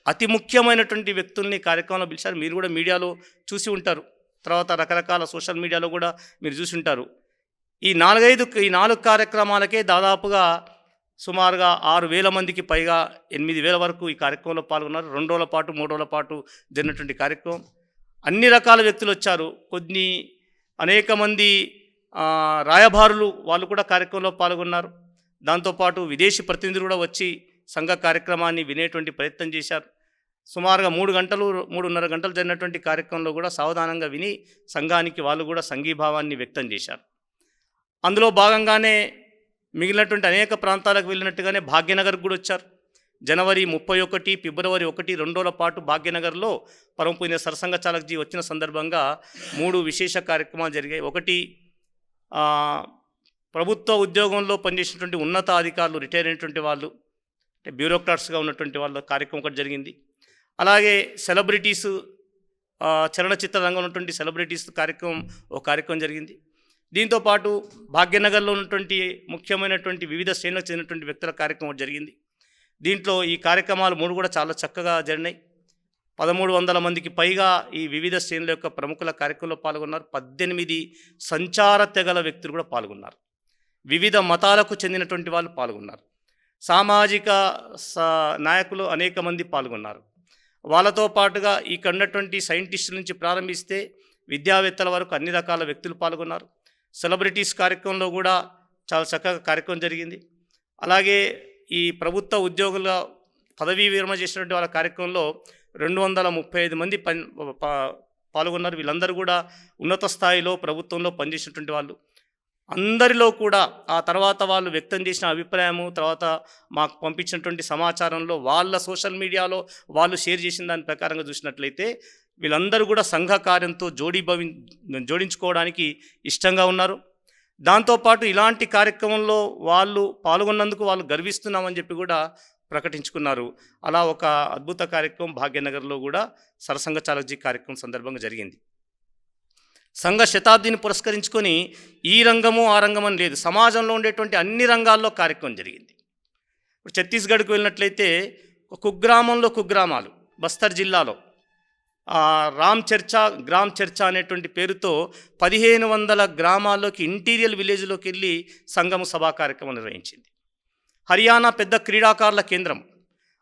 అతి ముఖ్యమైనటువంటి వ్యక్తుల్ని కార్యక్రమంలో పిలిచారు. మీరు కూడా మీడియాలో చూసి ఉంటారు, తర్వాత రకరకాల సోషల్ మీడియాలో కూడా మీరు చూసి ఉంటారు. ఈ 4 కార్యక్రమాలకే దాదాపుగా సుమారుగా 6,000 మందికి పైగా, 8,000 వరకు ఈ కార్యక్రమంలో పాల్గొన్నారు. 2 రోజుల పాటు, 3 రోజుల పాటు జరిగినటువంటి కార్యక్రమం. అన్ని రకాల వ్యక్తులు వచ్చారు. అనేక మంది రాయబారులు వాళ్ళు కూడా కార్యక్రమంలో పాల్గొన్నారు. దాంతోపాటు విదేశీ ప్రతినిధులు కూడా వచ్చి సంఘ కార్యక్రమాన్ని వినేటువంటి ప్రయత్నం చేశారు. సుమారుగా 3.5 గంటలు జరిగినటువంటి కార్యక్రమంలో కూడా సావధానంగా విని సంఘానికి వాళ్ళు కూడా సంఘీభావాన్ని వ్యక్తం చేశారు. అందులో భాగంగానే మిగిలినటువంటి అనేక ప్రాంతాలకు వెళ్ళినట్టుగానే భాగ్యనగర్కు కూడా వచ్చారు. జనవరి 31, ఫిబ్రవరి 1, 2 రోజుల పాటు భాగ్యనగర్లో పరమపూజ్య సరసంఘ చాలక్జీ వచ్చిన సందర్భంగా 3 విశేష కార్యక్రమాలు జరిగాయి. ఒకటి, ప్రభుత్వ ఉద్యోగంలో పనిచేసినటువంటి ఉన్నతాధికారులు, రిటైర్ అయినటువంటి వాళ్ళు, అంటే బ్యూరోక్రాట్స్గా ఉన్నటువంటి వాళ్ళ కార్యక్రమం ఒకటి జరిగింది. అలాగే సెలబ్రిటీసు, చలనచిత్ర రంగంలో ఉన్నటువంటి సెలబ్రిటీస్ ఒక కార్యక్రమం జరిగింది. దీంతోపాటు భాగ్యనగర్లో ఉన్నటువంటి ముఖ్యమైనటువంటి వివిధ శ్రేణులకు చెందినటువంటి వ్యక్తుల కార్యక్రమం జరిగింది. దీంట్లో ఈ కార్యక్రమాలు 3 కూడా చాలా చక్కగా జరిగినాయి. 1300 మందికి పైగా ఈ వివిధ శ్రేణుల యొక్క ప్రముఖుల కార్యక్రమంలో పాల్గొన్నారు. 18 సంచార తెగల వ్యక్తులు కూడా పాల్గొన్నారు. వివిధ మతాలకు చెందినటువంటి వాళ్ళు పాల్గొన్నారు. సామాజిక నాయకులు అనేక మంది పాల్గొన్నారు. వాళ్ళతో పాటుగా ఇక్కడ ఉన్నటువంటి సైంటిస్టుల నుంచి ప్రారంభిస్తే విద్యావేత్తల వరకు అన్ని రకాల వ్యక్తులు పాల్గొన్నారు. సెలబ్రిటీస్ కార్యక్రమంలో కూడా చాలా చక్కగా కార్యక్రమం జరిగింది. అలాగే ఈ ప్రభుత్వ ఉద్యోగుల పదవీ విరమణ చేసినటువంటి వాళ్ళ కార్యక్రమంలో 235 మంది పాల్గొన్నారు. వీళ్ళందరూ కూడా ఉన్నత స్థాయిలో ప్రభుత్వంలో పనిచేసినటువంటి వాళ్ళు. అందరిలో కూడా ఆ తర్వాత వాళ్ళు వ్యక్తం చేసిన అభిప్రాయము, తర్వాత మాకు పంపించినటువంటి సమాచారంలో వాళ్ళ సోషల్ మీడియాలో వాళ్ళు షేర్ చేసిన దాని ప్రకారంగా చూసినట్లయితే వీళ్ళందరూ కూడా సంఘ కార్యంతో జోడించుకోవడానికి ఇష్టంగా ఉన్నారు. దాంతోపాటు ఇలాంటి కార్యక్రమంలో వాళ్ళు పాల్గొన్నందుకు వాళ్ళు గర్విస్తున్నామని చెప్పి కూడా ప్రకటించుకున్నారు. అలా ఒక అద్భుత కార్యక్రమం భాగ్యనగర్లో కూడా సరసంఘ చాలక్జీ కార్యక్రమం సందర్భంగా జరిగింది. సంఘ శతాబ్దిని పురస్కరించుకొని ఈ రంగము ఆ రంగం అని లేదు, సమాజంలో ఉండేటువంటి అన్ని రంగాల్లో కార్యక్రమం జరిగింది. ఇప్పుడు ఛత్తీస్గఢ్కు వెళ్ళినట్లయితే కుగ్రామాలు బస్తర్ జిల్లాలో గ్రామ్ చర్చ అనేటువంటి పేరుతో 1500 గ్రామాల్లోకి ఇంటీరియర్ విలేజ్లోకి వెళ్ళి సంఘము సభా కార్యక్రమం నిర్వహించింది. హర్యానా పెద్ద క్రీడాకారుల కేంద్రం,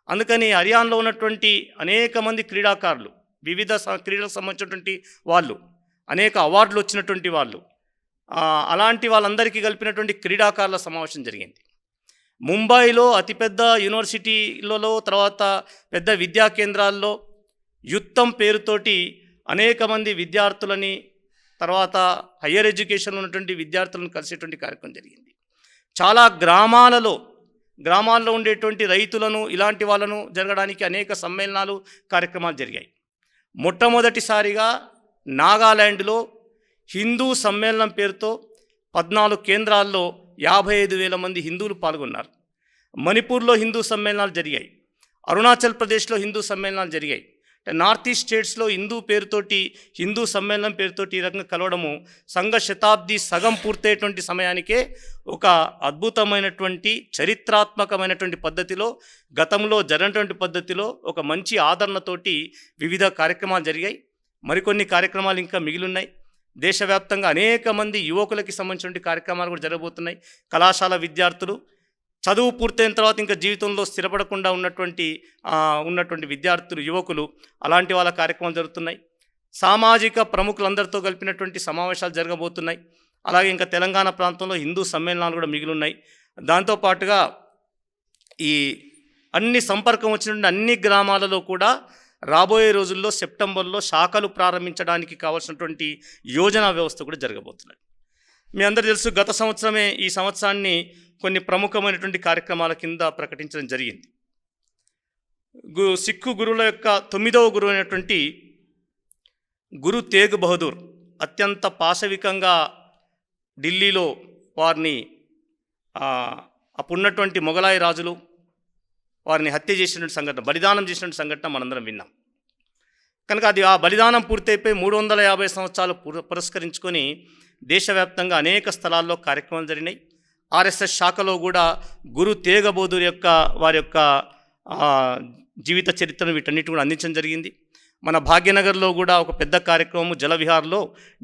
అందుకని హర్యానాలో ఉన్నటువంటి అనేక మంది క్రీడాకారులు, వివిధ క్రీడలకు సంబంధించినటువంటి వాళ్ళు, అనేక అవార్డులు వచ్చినటువంటి వాళ్ళు, అలాంటి వాళ్ళందరికీ కలిపినటువంటి క్రీడాకారుల సమావేశం జరిగింది. ముంబైలో అతిపెద్ద యూనివర్సిటీలలో, తర్వాత పెద్ద విద్యా కేంద్రాల్లో యుద్ధం పేరుతోటి అనేక మంది విద్యార్థులని, తర్వాత హయ్యర్ ఎడ్యుకేషన్లో ఉన్నటువంటి విద్యార్థులను కలిసేటువంటి కార్యక్రమం జరిగింది. చాలా గ్రామాల్లో ఉండేటువంటి రైతులను, ఇలాంటి వాళ్ళను జరగడానికి అనేక సమ్మేళనాలు, కార్యక్రమాలు జరిగాయి. మొట్టమొదటిసారిగా నాగాల్యాండ్లో హిందూ సమ్మేళనం పేరుతో 14 కేంద్రాల్లో 55,000 మంది హిందువులు పాల్గొన్నారు. మణిపూర్లో హిందూ సమ్మేళనాలు జరిగాయి. అరుణాచల్ ప్రదేశ్లో హిందూ సమ్మేళనాలు జరిగాయి. నార్త్ ఈస్ట్ స్టేట్స్లో హిందూ సమ్మేళనం పేరుతోటి ఈ రకంగా కలవడము సంఘ శతాబ్ది సగం పూర్తయ్యేటువంటి సమయానికే ఒక అద్భుతమైనటువంటి చరిత్రాత్మకమైనటువంటి పద్ధతిలో, గతంలో జరిగినటువంటి పద్ధతిలో ఒక మంచి ఆదరణతోటి వివిధ కార్యక్రమాలు జరిగాయి. మరికొన్ని కార్యక్రమాలు ఇంకా మిగిలిన్నాయి. దేశవ్యాప్తంగా అనేక మంది యువకులకి సంబంధించినటువంటి కార్యక్రమాలు కూడా జరగబోతున్నాయి. కళాశాల విద్యార్థులు, చదువు పూర్తయిన తర్వాత ఇంకా జీవితంలో స్థిరపడకుండా ఉన్నటువంటి విద్యార్థులు, యువకులు, అలాంటి వాళ్ళ కార్యక్రమాలు జరుగుతున్నాయి. సామాజిక ప్రముఖులందరితో కలిపినటువంటి సమావేశాలు జరగబోతున్నాయి. అలాగే ఇంకా తెలంగాణ ప్రాంతంలో హిందూ సమ్మేళనాలు కూడా మిగిలిన్నాయి. దాంతోపాటుగా ఈ అన్ని సంపర్కం వచ్చినటువంటి అన్ని గ్రామాలలో కూడా రాబోయే రోజుల్లో సెప్టెంబర్లో శాఖలు ప్రారంభించడానికి కావాల్సినటువంటి యోజనా వ్యవస్థ కూడా జరగబోతున్నాయి. మీ అందరూ తెలుసు, గత సంవత్సరమే ఈ సంవత్సరాన్ని కొన్ని ప్రముఖమైనటువంటి కార్యక్రమాల కింద ప్రకటించడం జరిగింది. సిక్కు గురువుల యొక్క 9వ గురువు అయినటువంటి గురు తేగ్ బహదూర్ అత్యంత పాశవికంగా ఢిల్లీలో వారిని అప్పుడున్నటువంటి మొఘలాయి రాజులు వారిని హత్య చేసినటువంటి సంఘటన, బలిదానం చేసినటువంటి సంఘటన మనందరం విన్నాం. కనుక అది ఆ బలిదానం పూర్తయిపోయి 350 సంవత్సరాలు పురస్కరించుకొని దేశవ్యాప్తంగా అనేక స్థలాల్లో కార్యక్రమాలు జరిగినాయి. ఆర్ఎస్ఎస్ శాఖలో కూడా గురు తేగ్ బహదూర్ వారి యొక్క జీవిత చరిత్రను వీటన్నిటి కూడా అందించడం జరిగింది. మన భాగ్యనగర్లో కూడా ఒక పెద్ద కార్యక్రమం జలవిహార్లో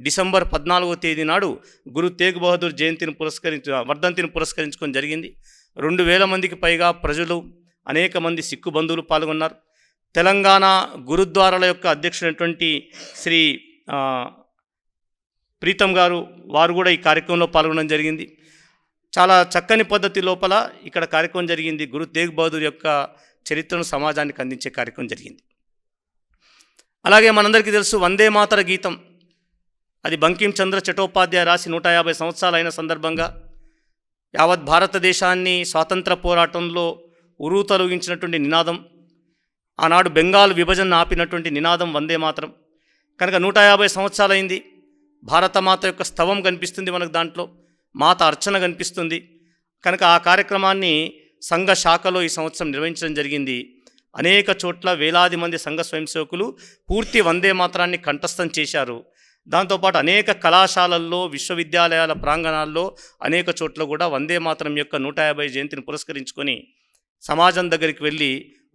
డిసెంబర్ 14వ తేదీ నాడు గురు తేగ్ బహదూర్ వర్ధంతిని పురస్కరించుకొని జరిగింది. 2000 మందికి పైగా ప్రజలు, అనేక మంది సిక్కు బంధువులు పాల్గొన్నారు. తెలంగాణ గురుద్వారాల యొక్క అధ్యక్షుడైనటువంటి శ్రీ ప్రీతం గారు, వారు కూడా ఈ కార్యక్రమంలో పాల్గొనడం జరిగింది. చాలా చక్కని పద్ధతి లోపల ఇక్కడ కార్యక్రమం జరిగింది. గురు తేగ్ బహదూర్ యొక్క చరిత్రను సమాజానికి అందించే కార్యక్రమం జరిగింది. అలాగే మనందరికీ తెలుసు వందే మాతర గీతం, అది బంకిం చంద్ర చటోపాధ్యాయ రాసి 150 సంవత్సరాలు అయిన సందర్భంగా యావత్ భారతదేశాన్ని స్వాతంత్ర పోరాటంలో ఉరుతలొగించినటువంటి నినాదం, ఆనాడు బెంగాల్ విభజన ఆపినటువంటి నినాదం వందే మాతరం. కనుక 150 సంవత్సరాలైంది. భారతమాత యొక్క స్తవం కనిపిస్తుంది మనకు, దాంట్లో మాత అర్చన కనిపిస్తుంది. కనుక ఆ కార్యక్రమాన్ని సంఘ శాఖలో ఈ సంవత్సరం నిర్వహించడం జరిగింది. అనేక చోట్ల వేలాది మంది సంఘ స్వయం సేవకులు పూర్తి వందే మాతరాన్ని కంఠస్థం చేశారు. దాంతోపాటు అనేక కళాశాలల్లో, విశ్వవిద్యాలయాల ప్రాంగణాల్లో అనేక చోట్ల కూడా వందే మాతరం యొక్క 150 జయంతిని పురస్కరించుకొని సమాజం దగ్గరికి వెళ్ళి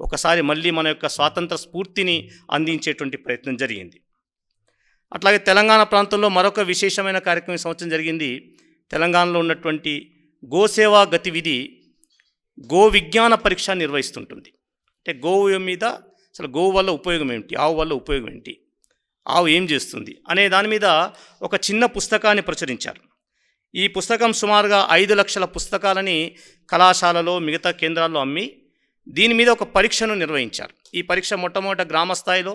ఒకసారి మళ్ళీ మన యొక్క స్వాతంత్ర స్ఫూర్తిని అందించేటువంటి ప్రయత్నం జరిగింది. అట్లాగే తెలంగాణ ప్రాంతంలో మరొక విశేషమైన కార్యక్రమం ఈ సంవత్సరం జరిగింది. తెలంగాణలో ఉన్నటువంటి గోసేవా గతివిధి గో విజ్ఞాన పరీక్ష నిర్వహిస్తుంటుంది. అంటే గోవు మీద అసలు గోవు వల్ల ఉపయోగం ఏమిటి, ఆవు వల్ల ఉపయోగం ఏంటి, ఆవు ఏం చేస్తుంది అనే దాని మీద ఒక చిన్న పుస్తకాన్ని ప్రచురించారు. ఈ పుస్తకం సుమారుగా 5 లక్షల పుస్తకాలని కళాశాలలో మిగతా కేంద్రాల్లో అమ్మి దీని మీద ఒక పరీక్షను నిర్వహించారు. ఈ పరీక్ష మొట్టమొదట గ్రామ స్థాయిలో,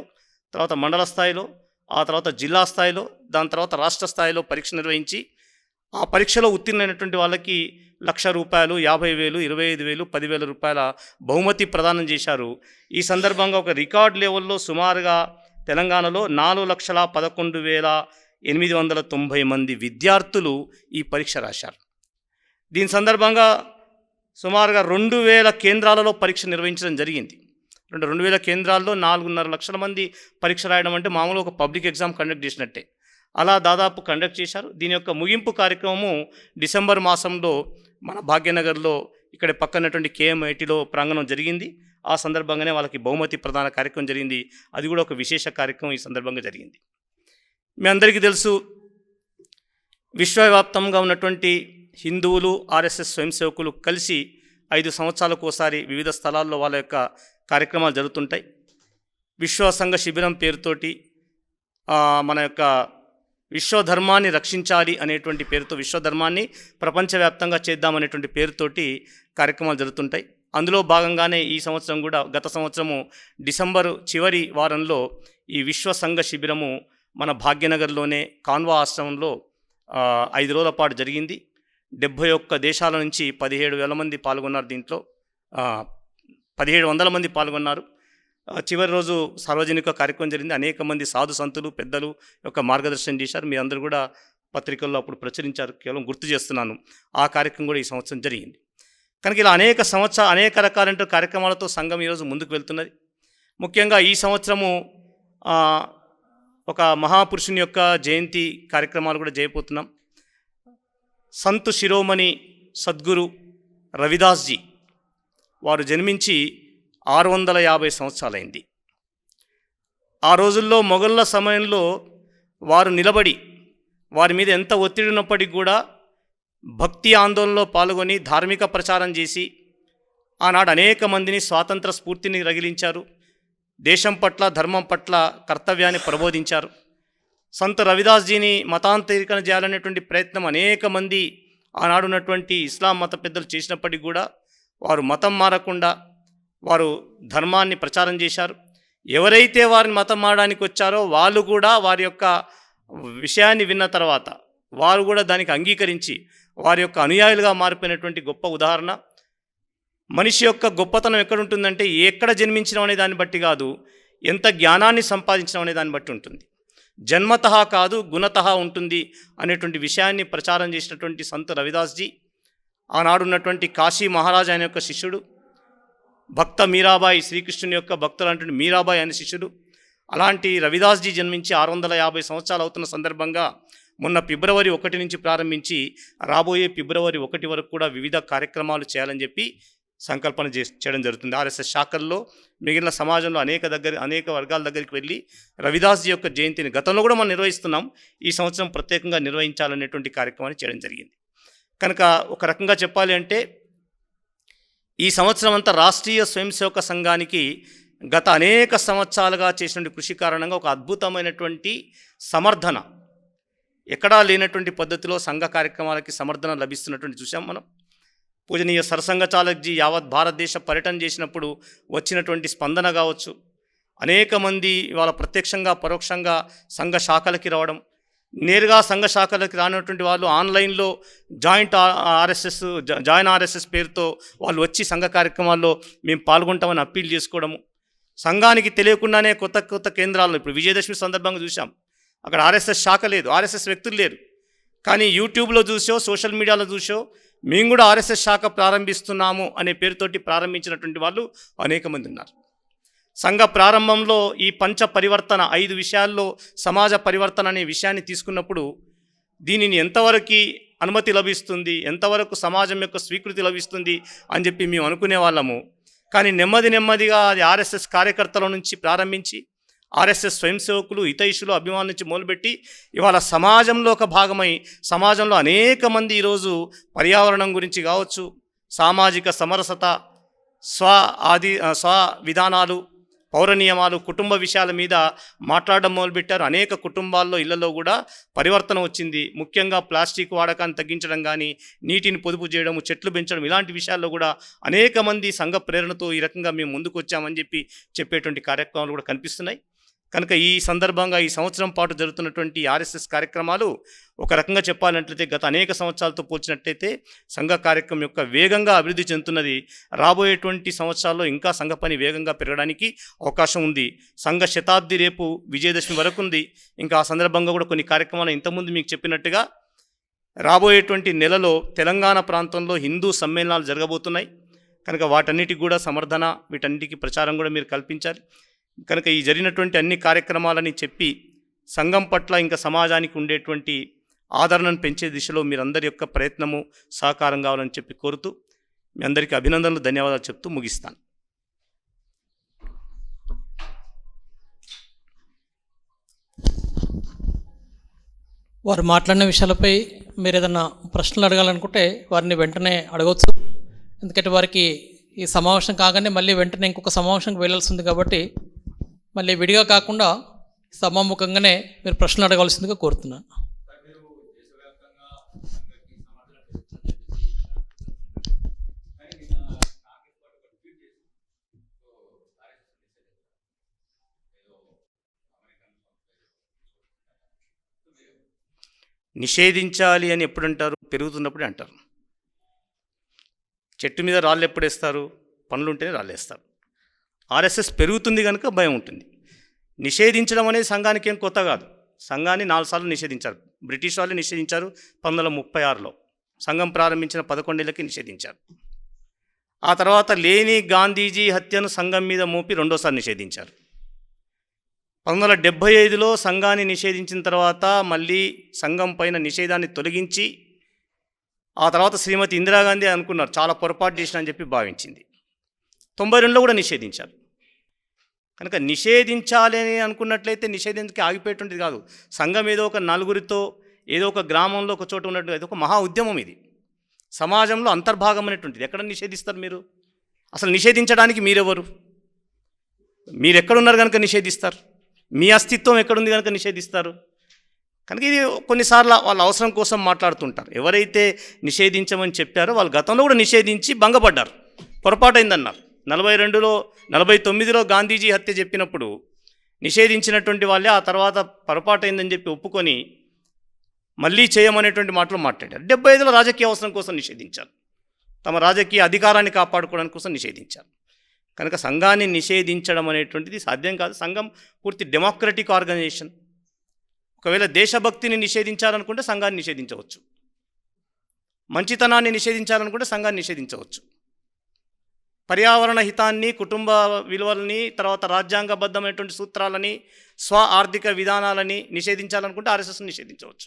తర్వాత మండల స్థాయిలో, ఆ తర్వాత జిల్లా స్థాయిలో, దాని తర్వాత రాష్ట్ర స్థాయిలో పరీక్ష నిర్వహించి ఆ పరీక్షలో ఉత్తీర్ణమైనటువంటి వాళ్ళకి ₹1,00,000, 50,000, 25,000, 10,000 రూపాయల బహుమతి ప్రదానం చేశారు. ఈ సందర్భంగా ఒక రికార్డ్ లెవెల్లో సుమారుగా తెలంగాణలో 4,11,890 మంది విద్యార్థులు ఈ పరీక్ష రాశారు. దీని సందర్భంగా సుమారుగా 2,000 కేంద్రాలలో పరీక్ష నిర్వహించడం జరిగింది. 2,000 కేంద్రాల్లో 4.5 లక్షల మంది పరీక్ష రాయడం అంటే మామూలుగా ఒక పబ్లిక్ ఎగ్జామ్ కండక్ట్ చేసినట్టే. అలా దాదాపు కండక్ట్ చేశారు. దీని యొక్క ముగింపు కార్యక్రమము డిసెంబర్ మాసంలో మన భాగ్యనగర్లో ఇక్కడ పక్కనటువంటి KMITలో ప్రాంగణం జరిగింది. ఆ సందర్భంగానే వాళ్ళకి బహుమతి ప్రదాన కార్యక్రమం జరిగింది. అది కూడా ఒక విశేష కార్యక్రమం ఈ సందర్భంగా జరిగింది. మీ అందరికీ తెలుసు, విశ్వవ్యాప్తంగా ఉన్నటువంటి హిందువులు, RSS స్వయం సేవకులు కలిసి 5 సంవత్సరాలకు ఒకసారి వివిధ స్థలాల్లో వాళ్ళ యొక్క కార్యక్రమాలు జరుగుతుంటాయి. విశ్వసంఘ శిబిరం పేరుతోటి మన యొక్క విశ్వధర్మాన్ని రక్షించాలి అనేటువంటి పేరుతో, విశ్వధర్మాన్ని ప్రపంచవ్యాప్తంగా చేద్దామనేటువంటి పేరుతోటి కార్యక్రమాలు జరుగుతుంటాయి. అందులో భాగంగానే ఈ సంవత్సరం కూడా, గత సంవత్సరము డిసెంబరు చివరి వారంలో ఈ విశ్వసంఘ శిబిరము మన భాగ్యనగర్లోనే కాన్వా ఆశ్రమంలో 5 రోజుల పాటు జరిగింది. 71 దేశాల నుంచి 17,000 మంది పాల్గొన్నారు. దీంట్లో 1,700 మంది పాల్గొన్నారు. చివరి రోజు సార్వజనిక కార్యక్రమం జరిగింది. అనేక మంది సాధు సంతులు, పెద్దలు యొక్క మార్గదర్శనం చేశారు. మీ అందరూ కూడా పత్రికల్లో అప్పుడు ప్రచురించారు. కేవలం గుర్తు చేస్తున్నాను. ఆ కార్యక్రమం కూడా ఈ సంవత్సరం జరిగింది. కనుక ఇలా అనేక రకాలైన కార్యక్రమాలతో సంఘం ఈరోజు ముందుకు వెళ్తున్నది. ముఖ్యంగా ఈ సంవత్సరము ఒక మహాపురుషుని యొక్క జయంతి కార్యక్రమాలు కూడా చేయబోతున్నాం. సంత్ శిరోమణి సద్గురు రవిదాస్జీ వారు జన్మించి 650 సంవత్సరాలైంది. ఆ రోజుల్లో మొఘళ్ళ సమయంలో వారు నిలబడి, వారి మీద ఎంత ఒత్తిడి ఉన్నప్పటికీ కూడా భక్తి ఆందోళనలో పాల్గొని ధార్మిక ప్రచారం చేసి ఆనాడు అనేక మందిని స్వాతంత్ర స్ఫూర్తిని రగిలించారు. దేశం పట్ల, ధర్మం పట్ల కర్తవ్యాన్ని ప్రబోధించారు. సంత్ రవిదాస్జీని మతాంతరీకరణ చేయాలనేటువంటి ప్రయత్నం అనేక మంది ఆనాడు ఉన్నటువంటి ఇస్లాం మత పెద్దలు చేసినప్పటికీ కూడా వారు మతం మారకుండా వారు ధర్మాన్ని ప్రచారం చేశారు. ఎవరైతే వారిని మతం మారడానికి వచ్చారో వాళ్ళు కూడా వారి యొక్క విషయాన్ని విన్న తర్వాత వారు కూడా దానికి అంగీకరించి వారి యొక్క అనుయాయులుగా మారిపోయినటువంటి గొప్ప ఉదాహరణ. మనిషి యొక్క గొప్పతనం ఎక్కడుంటుందంటే ఎక్కడ జన్మించడం అనే దాన్ని బట్టి కాదు, ఎంత జ్ఞానాన్ని సంపాదించడం అనే దాన్ని బట్టి ఉంటుంది. జన్మతః కాదు, గుణతః ఉంటుంది అనేటువంటి విషయాన్ని ప్రచారం చేసినటువంటి సంత్ రవిదాస్జీ ఆనాడు ఉన్నటువంటి కాశీ మహారాజ్ ఆయన యొక్క శిష్యుడు. భక్త మీరాబాయి, శ్రీకృష్ణుని యొక్క భక్తులు అంటే మీరాబాయి అనే శిష్యుడు. అలాంటి రవిదాస్జీ జన్మించి 650 సంవత్సరాలు అవుతున్న సందర్భంగా మొన్న ఫిబ్రవరి 1 నుంచి ప్రారంభించి రాబోయే ఫిబ్రవరి 1 వరకు కూడా వివిధ కార్యక్రమాలు చేయాలని చెప్పి సంకల్పన చేయడం జరుగుతుంది. RSS శాఖల్లో మిగిలిన సమాజంలో అనేక వర్గాల దగ్గరికి వెళ్ళి రవిదాస్జీ యొక్క జయంతిని గతంలో కూడా మనం నిర్వహిస్తున్నాం. ఈ సంవత్సరం ప్రత్యేకంగా నిర్వహించాలనేటువంటి కార్యక్రమాన్ని చేయడం జరిగింది. కనుక ఒక రకంగా చెప్పాలి అంటే ఈ సంవత్సరం అంతా రాష్ట్రీయ స్వయం సేవక సంఘానికి గత అనేక సంవత్సరాలుగా చేసినటువంటి కృషి కారణంగా ఒక అద్భుతమైనటువంటి సమర్థన, ఎక్కడా లేనటువంటి పద్ధతిలో సంఘ కార్యక్రమాలకి సమర్థన లభిస్తున్నటువంటి చూసాం మనం. పూజనీయ సరసంగ చాలక్జీ యావత్ భారతదేశ పర్యటన చేసినప్పుడు వచ్చినటువంటి స్పందన కావచ్చు, అనేక మంది ఇవాళ ప్రత్యక్షంగా పరోక్షంగా సంఘ శాఖలకి రావడం, నేరుగా సంఘ శాఖలకి రానటువంటి వాళ్ళు ఆన్లైన్లో జాయిన్ ఆర్ఎస్ఎస్ పేరుతో వాళ్ళు వచ్చి సంఘ కార్యక్రమాల్లో మేము పాల్గొంటామని అప్పీల్ చేసుకోవడము, సంఘానికి తెలియకుండానే కొత్త కొత్త కేంద్రాల్లో ఇప్పుడు విజయదశమి సందర్భంగా చూసాం, అక్కడ ఆర్ఎస్ఎస్ శాఖ లేదు, ఆర్ఎస్ఎస్ వ్యక్తులు లేరు, కానీ యూట్యూబ్లో చూసో సోషల్ మీడియాలో చూసో మేము కూడా ఆర్ఎస్ఎస్ శాఖ ప్రారంభిస్తున్నాము అనే పేరుతోటి ప్రారంభించినటువంటి వాళ్ళు అనేక మంది ఉన్నారు. సంఘ ప్రారంభంలో ఈ పంచ పరివర్తన 5 విషయాల్లో సమాజ పరివర్తన అనే విషయాన్ని తీసుకున్నప్పుడు దీనిని ఎంతవరకు అనుమతి లభిస్తుంది, ఎంతవరకు సమాజం యొక్క స్వీకృతి లభిస్తుంది అని చెప్పి మేము అనుకునే వాళ్ళము. కానీ నెమ్మదిగా అది ఆర్ఎస్ఎస్ కార్యకర్తల నుంచి ప్రారంభించి ఆర్ఎస్ఎస్ స్వయం సేవకులు, హితైషులు, అభిమానుల నుంచి మొదలుపెట్టి ఇవాళ సమాజంలో ఒక భాగమై సమాజంలో అనేక మంది ఈరోజు పర్యావరణం గురించి కావచ్చు, సామాజిక సమరసత, స్వ విధానాలు, పౌర నియమాలు, కుటుంబ విషయాల మీద మాట్లాడడం మొదలుపెట్టారు. అనేక కుటుంబాల్లో ఇళ్లలో కూడా పరివర్తన వచ్చింది. ముఖ్యంగా ప్లాస్టిక్ వాడకాన్ని తగ్గించడం కానీ, నీటిని పొదుపు చేయడం, చెట్లు పెంచడం, ఇలాంటి విషయాల్లో కూడా అనేక మంది సంఘ ప్రేరణతో ఈ రకంగా మేము ముందుకు వచ్చామని చెప్పేటువంటి కార్యక్రమాలు కూడా కనిపిస్తున్నాయి. కనుక ఈ సందర్భంగా ఈ సంవత్సరం పాటు జరుగుతున్నటువంటి ఆర్ఎస్ఎస్ కార్యక్రమాలు ఒక రకంగా చెప్పాలంటే గత అనేక సంవత్సరాలతో పోల్చినట్లయితే సంఘ కార్యక్రమం యొక్క వేగంగా అభివృద్ధి చెందుతున్నది. రాబోయేటువంటి సంవత్సరాల్లో ఇంకా సంఘ పని వేగంగా పెరగడానికి అవకాశం ఉంది. సంఘ శతాబ్ది రేపు విజయదశమి వరకు ఉంది. ఇంకా ఆ సందర్భంగా కూడా కొన్ని కార్యక్రమాలు ఇంతకుముందు మీకు చెప్పినట్టుగా రాబోయేటువంటి నెలలో తెలంగాణ ప్రాంతంలో హిందూ సమ్మేళనాలు జరగబోతున్నాయి. కనుక వాటన్నిటికి కూడా సమర్థన, వీటన్నిటికీ ప్రచారం కూడా మీరు కల్పించాలి. కనుక ఈ జరిగినటువంటి అన్ని కార్యక్రమాలని చెప్పి సంఘం పట్ల ఇంకా సమాజానికి ఉండేటువంటి ఆదరణను పెంచే దిశలో మీరందరి యొక్క ప్రయత్నము సహకారం కావాలని చెప్పి కోరుతూ మీ అందరికీ అభినందనలు, ధన్యవాదాలు చెప్తూ ముగిస్తాను. వారు మాట్లాడిన విషయాలపై మీరు ఏదైనా ప్రశ్నలు అడగాలనుకుంటే వారిని వెంటనే అడగవచ్చు. ఎందుకంటే వారికి ఈ సమావేశం కాగానే మళ్ళీ వెంటనే ఇంకొక సమావేశంకి వెళ్ళాల్సి ఉంది కాబట్టి మళ్ళీ విడిగా కాకుండా సమాముఖంగానే మీరు ప్రశ్నలు అడగాల్సిందిగా కోరుతున్నాను. నిషేధించాలి అని ఎప్పుడు అంటారు? పెరుగుతున్నప్పుడే అంటారు. చెట్టు మీద రాళ్ళు ఎప్పుడు వేస్తారు? పనులు ఉంటేనే రాళ్ళు వేస్తారు. ఆర్ఎస్ఎస్ పెరుగుతుంది కనుక భయం ఉంటుంది. నిషేధించడం అనేది సంఘానికి ఏం కొత్త కాదు. సంఘాన్ని 4 సార్లు నిషేధించారు. బ్రిటిష్ వాళ్ళు నిషేధించారు 1936లో. సంఘం ప్రారంభించిన 11 ఏళ్ళకి నిషేధించారు. ఆ తర్వాత లేని గాంధీజీ హత్యను సంఘం మీద మోపి 2వ సారి నిషేధించారు. 1975లో సంఘాన్ని నిషేధించిన తర్వాత మళ్ళీ సంఘం పైన నిషేధాన్ని తొలగించి ఆ తర్వాత శ్రీమతి ఇందిరాగాంధీ అనుకున్నారు చాలా పొరపాటు చేసిన అని చెప్పి భావించింది. 92లో కూడా నిషేధించారు. కనుక నిషేధించాలి అని అనుకున్నట్లయితే నిషేధించడానికి ఆగిపోయేటువంటిది కాదు. సంఘం ఏదో ఒక నలుగురితో ఏదో ఒక గ్రామంలో ఒక చోట ఉన్నట్టు ఇది ఒక మహా ఉద్యమం. ఇది సమాజంలో అంతర్భాగం అనేటువంటిది. ఎక్కడ నిషేధిస్తారు మీరు? అసలు నిషేధించడానికి మీరెవరు? మీరు ఎక్కడున్నారు కనుక నిషేధిస్తారు? మీ అస్తిత్వం ఎక్కడుంది కనుక నిషేధిస్తారు? కనుక ఇది కొన్నిసార్లు వాళ్ళ అవసరం కోసం మాట్లాడుతుంటారు. ఎవరైతే నిషేధించమని చెప్పారో వాళ్ళు గతంలో కూడా నిషేధించి భంగపడ్డారు, పొరపాటైందన్నారు. 49లో గాంధీజీ హత్య చెప్పినప్పుడు నిషేధించినటువంటి వాళ్ళే ఆ తర్వాత పొరపాటైందని చెప్పి ఒప్పుకొని మళ్ళీ చేయమనేటువంటి మాటలు మాట్లాడారు. 75లో రాజకీయ అవసరం కోసం నిషేధించారు. తమ రాజకీయ అధికారాన్ని కాపాడుకోవడానికి కోసం నిషేధించారు. కనుక సంఘాన్ని నిషేధించడం అనేటువంటిది సాధ్యం కాదు. సంఘం పూర్తి డెమోక్రటిక్ ఆర్గనైజేషన్. ఒకవేళ దేశభక్తిని నిషేధించాలనుకుంటే సంఘాన్ని నిషేధించవచ్చు, మంచితనాన్ని నిషేధించాలనుకుంటే సంఘాన్ని నిషేధించవచ్చు, పర్యావరణ హితాన్ని, కుటుంబ విలువలని, తర్వాత రాజ్యాంగబద్ధమైనటువంటి సూత్రాలని, స్వ ఆర్థిక విధానాలని నిషేధించాలనుకుంటే ఆర్ఎస్ఎస్ని నిషేధించవచ్చు.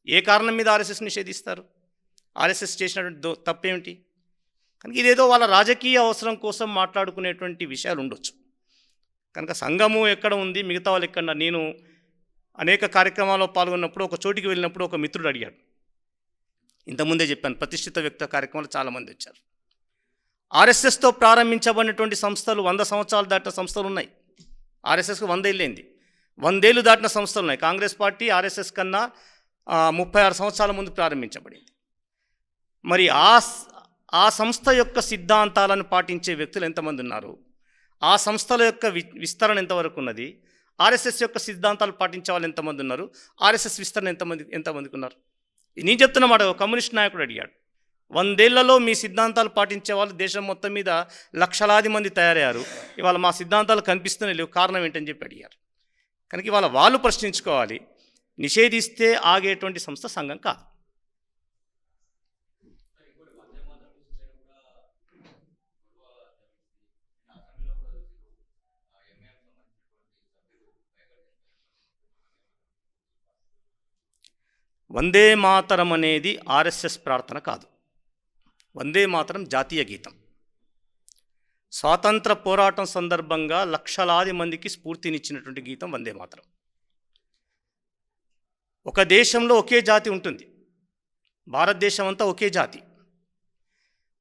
ఏ కారణం మీద ఆర్ఎస్ఎస్ నిషేధిస్తారు? ఆర్ఎస్ఎస్ చేసినటువంటి తప్పేమిటి? కనుక ఇదేదో వాళ్ళ రాజకీయ అవసరం కోసం మాట్లాడుకునేటువంటి విషయాలు ఉండొచ్చు. కనుక సంఘము ఎక్కడ ఉంది, మిగతా వాళ్ళు ఎక్కడ? నేను అనేక కార్యక్రమాల్లో పాల్గొన్నప్పుడు ఒక చోటికి వెళ్ళినప్పుడు ఒక మిత్రుడు అడిగాడు. ఇంతకుముందే చెప్పాను, ప్రతిష్ఠిత వ్యక్తి కార్యక్రమాలు చాలామంది వచ్చారు. ఆర్ఎస్ఎస్తో ప్రారంభించబడినటువంటి సంస్థలు 100 సంవత్సరాలు దాటిన సంస్థలు ఉన్నాయి. ఆర్ఎస్ఎస్కు 100 ఏళ్ళైంది. 100 ఏళ్ళు దాటిన సంస్థలు ఉన్నాయి. కాంగ్రెస్ పార్టీ ఆర్ఎస్ఎస్ కన్నా 36 సంవత్సరాల ముందు ప్రారంభించబడింది. మరి ఆ సంస్థ యొక్క సిద్ధాంతాలను పాటించే వ్యక్తులు ఎంతమంది ఉన్నారు, ఆ సంస్థల యొక్క విస్తరణ ఎంతవరకు ఉన్నది, ఆర్ఎస్ఎస్ యొక్క సిద్ధాంతాలు పాటించే వాళ్ళు ఎంతమంది ఉన్నారు, ఆర్ఎస్ఎస్ విస్తరణ ఎంతమందికి ఉన్నారు? నేను చెప్తున్న మాట కమ్యూనిస్ట్ నాయకుడు అడిగాడు. 100 ఏళ్లలో మీ సిద్ధాంతాలు పాటించే వాళ్ళు దేశం మొత్తం మీద లక్షలాది మంది తయారయ్యారు, ఇవాళ మా సిద్ధాంతాలు కనిపిస్తూనే లేవు, కారణం ఏంటని చెప్పి అడిగారు. కనుక ఇవాళ వాళ్ళు ప్రశ్నించుకోవాలి. నిషేధిస్తే ఆగేటువంటి సంస్థ సంఘం కాదు. వందే మాతరం అనేది ఆర్ఎస్ఎస్ ప్రార్థన కాదు. వందే మాతరం జాతీయ గీతం. స్వాతంత్ర పోరాటం సందర్భంగా లక్షలాది మందికి స్ఫూర్తినిచ్చినటువంటి గీతం వందే మాతరం. ఒక దేశంలో ఒకే జాతి ఉంటుంది, భారతదేశం అంతా ఒకే జాతి.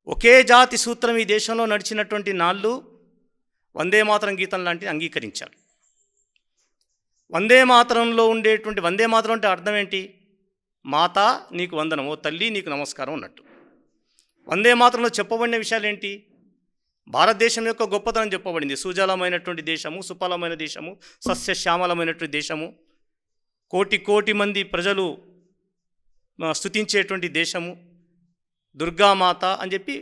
ఒకే జాతి సూత్రం ఈ దేశంలో నడిచినటువంటి నాళ్ళు వందే మాతరం గీతం లాంటివి అంగీకరించారు. వందే మాతరంలో ఉండేటువంటి వందే మాతరం అంటే అర్థం ఏంటి? మాత నీకు వందనం, ఓ తల్లి నీకు నమస్కారం అన్నట్టు. వందే మాతరంలో చెప్పబడిన విషయాలు ఏంటి? భారతదేశం యొక్క గొప్పతనం చెప్పబడింది. సుజలమైనటువంటి దేశము, సుఫలమైన దేశము, సస్యశ్యామలమైనటువంటి దేశము, కోటి కోటి మంది ప్రజలు స్తుతించేటువంటి దేశము, దుర్గామాత అని చెప్పి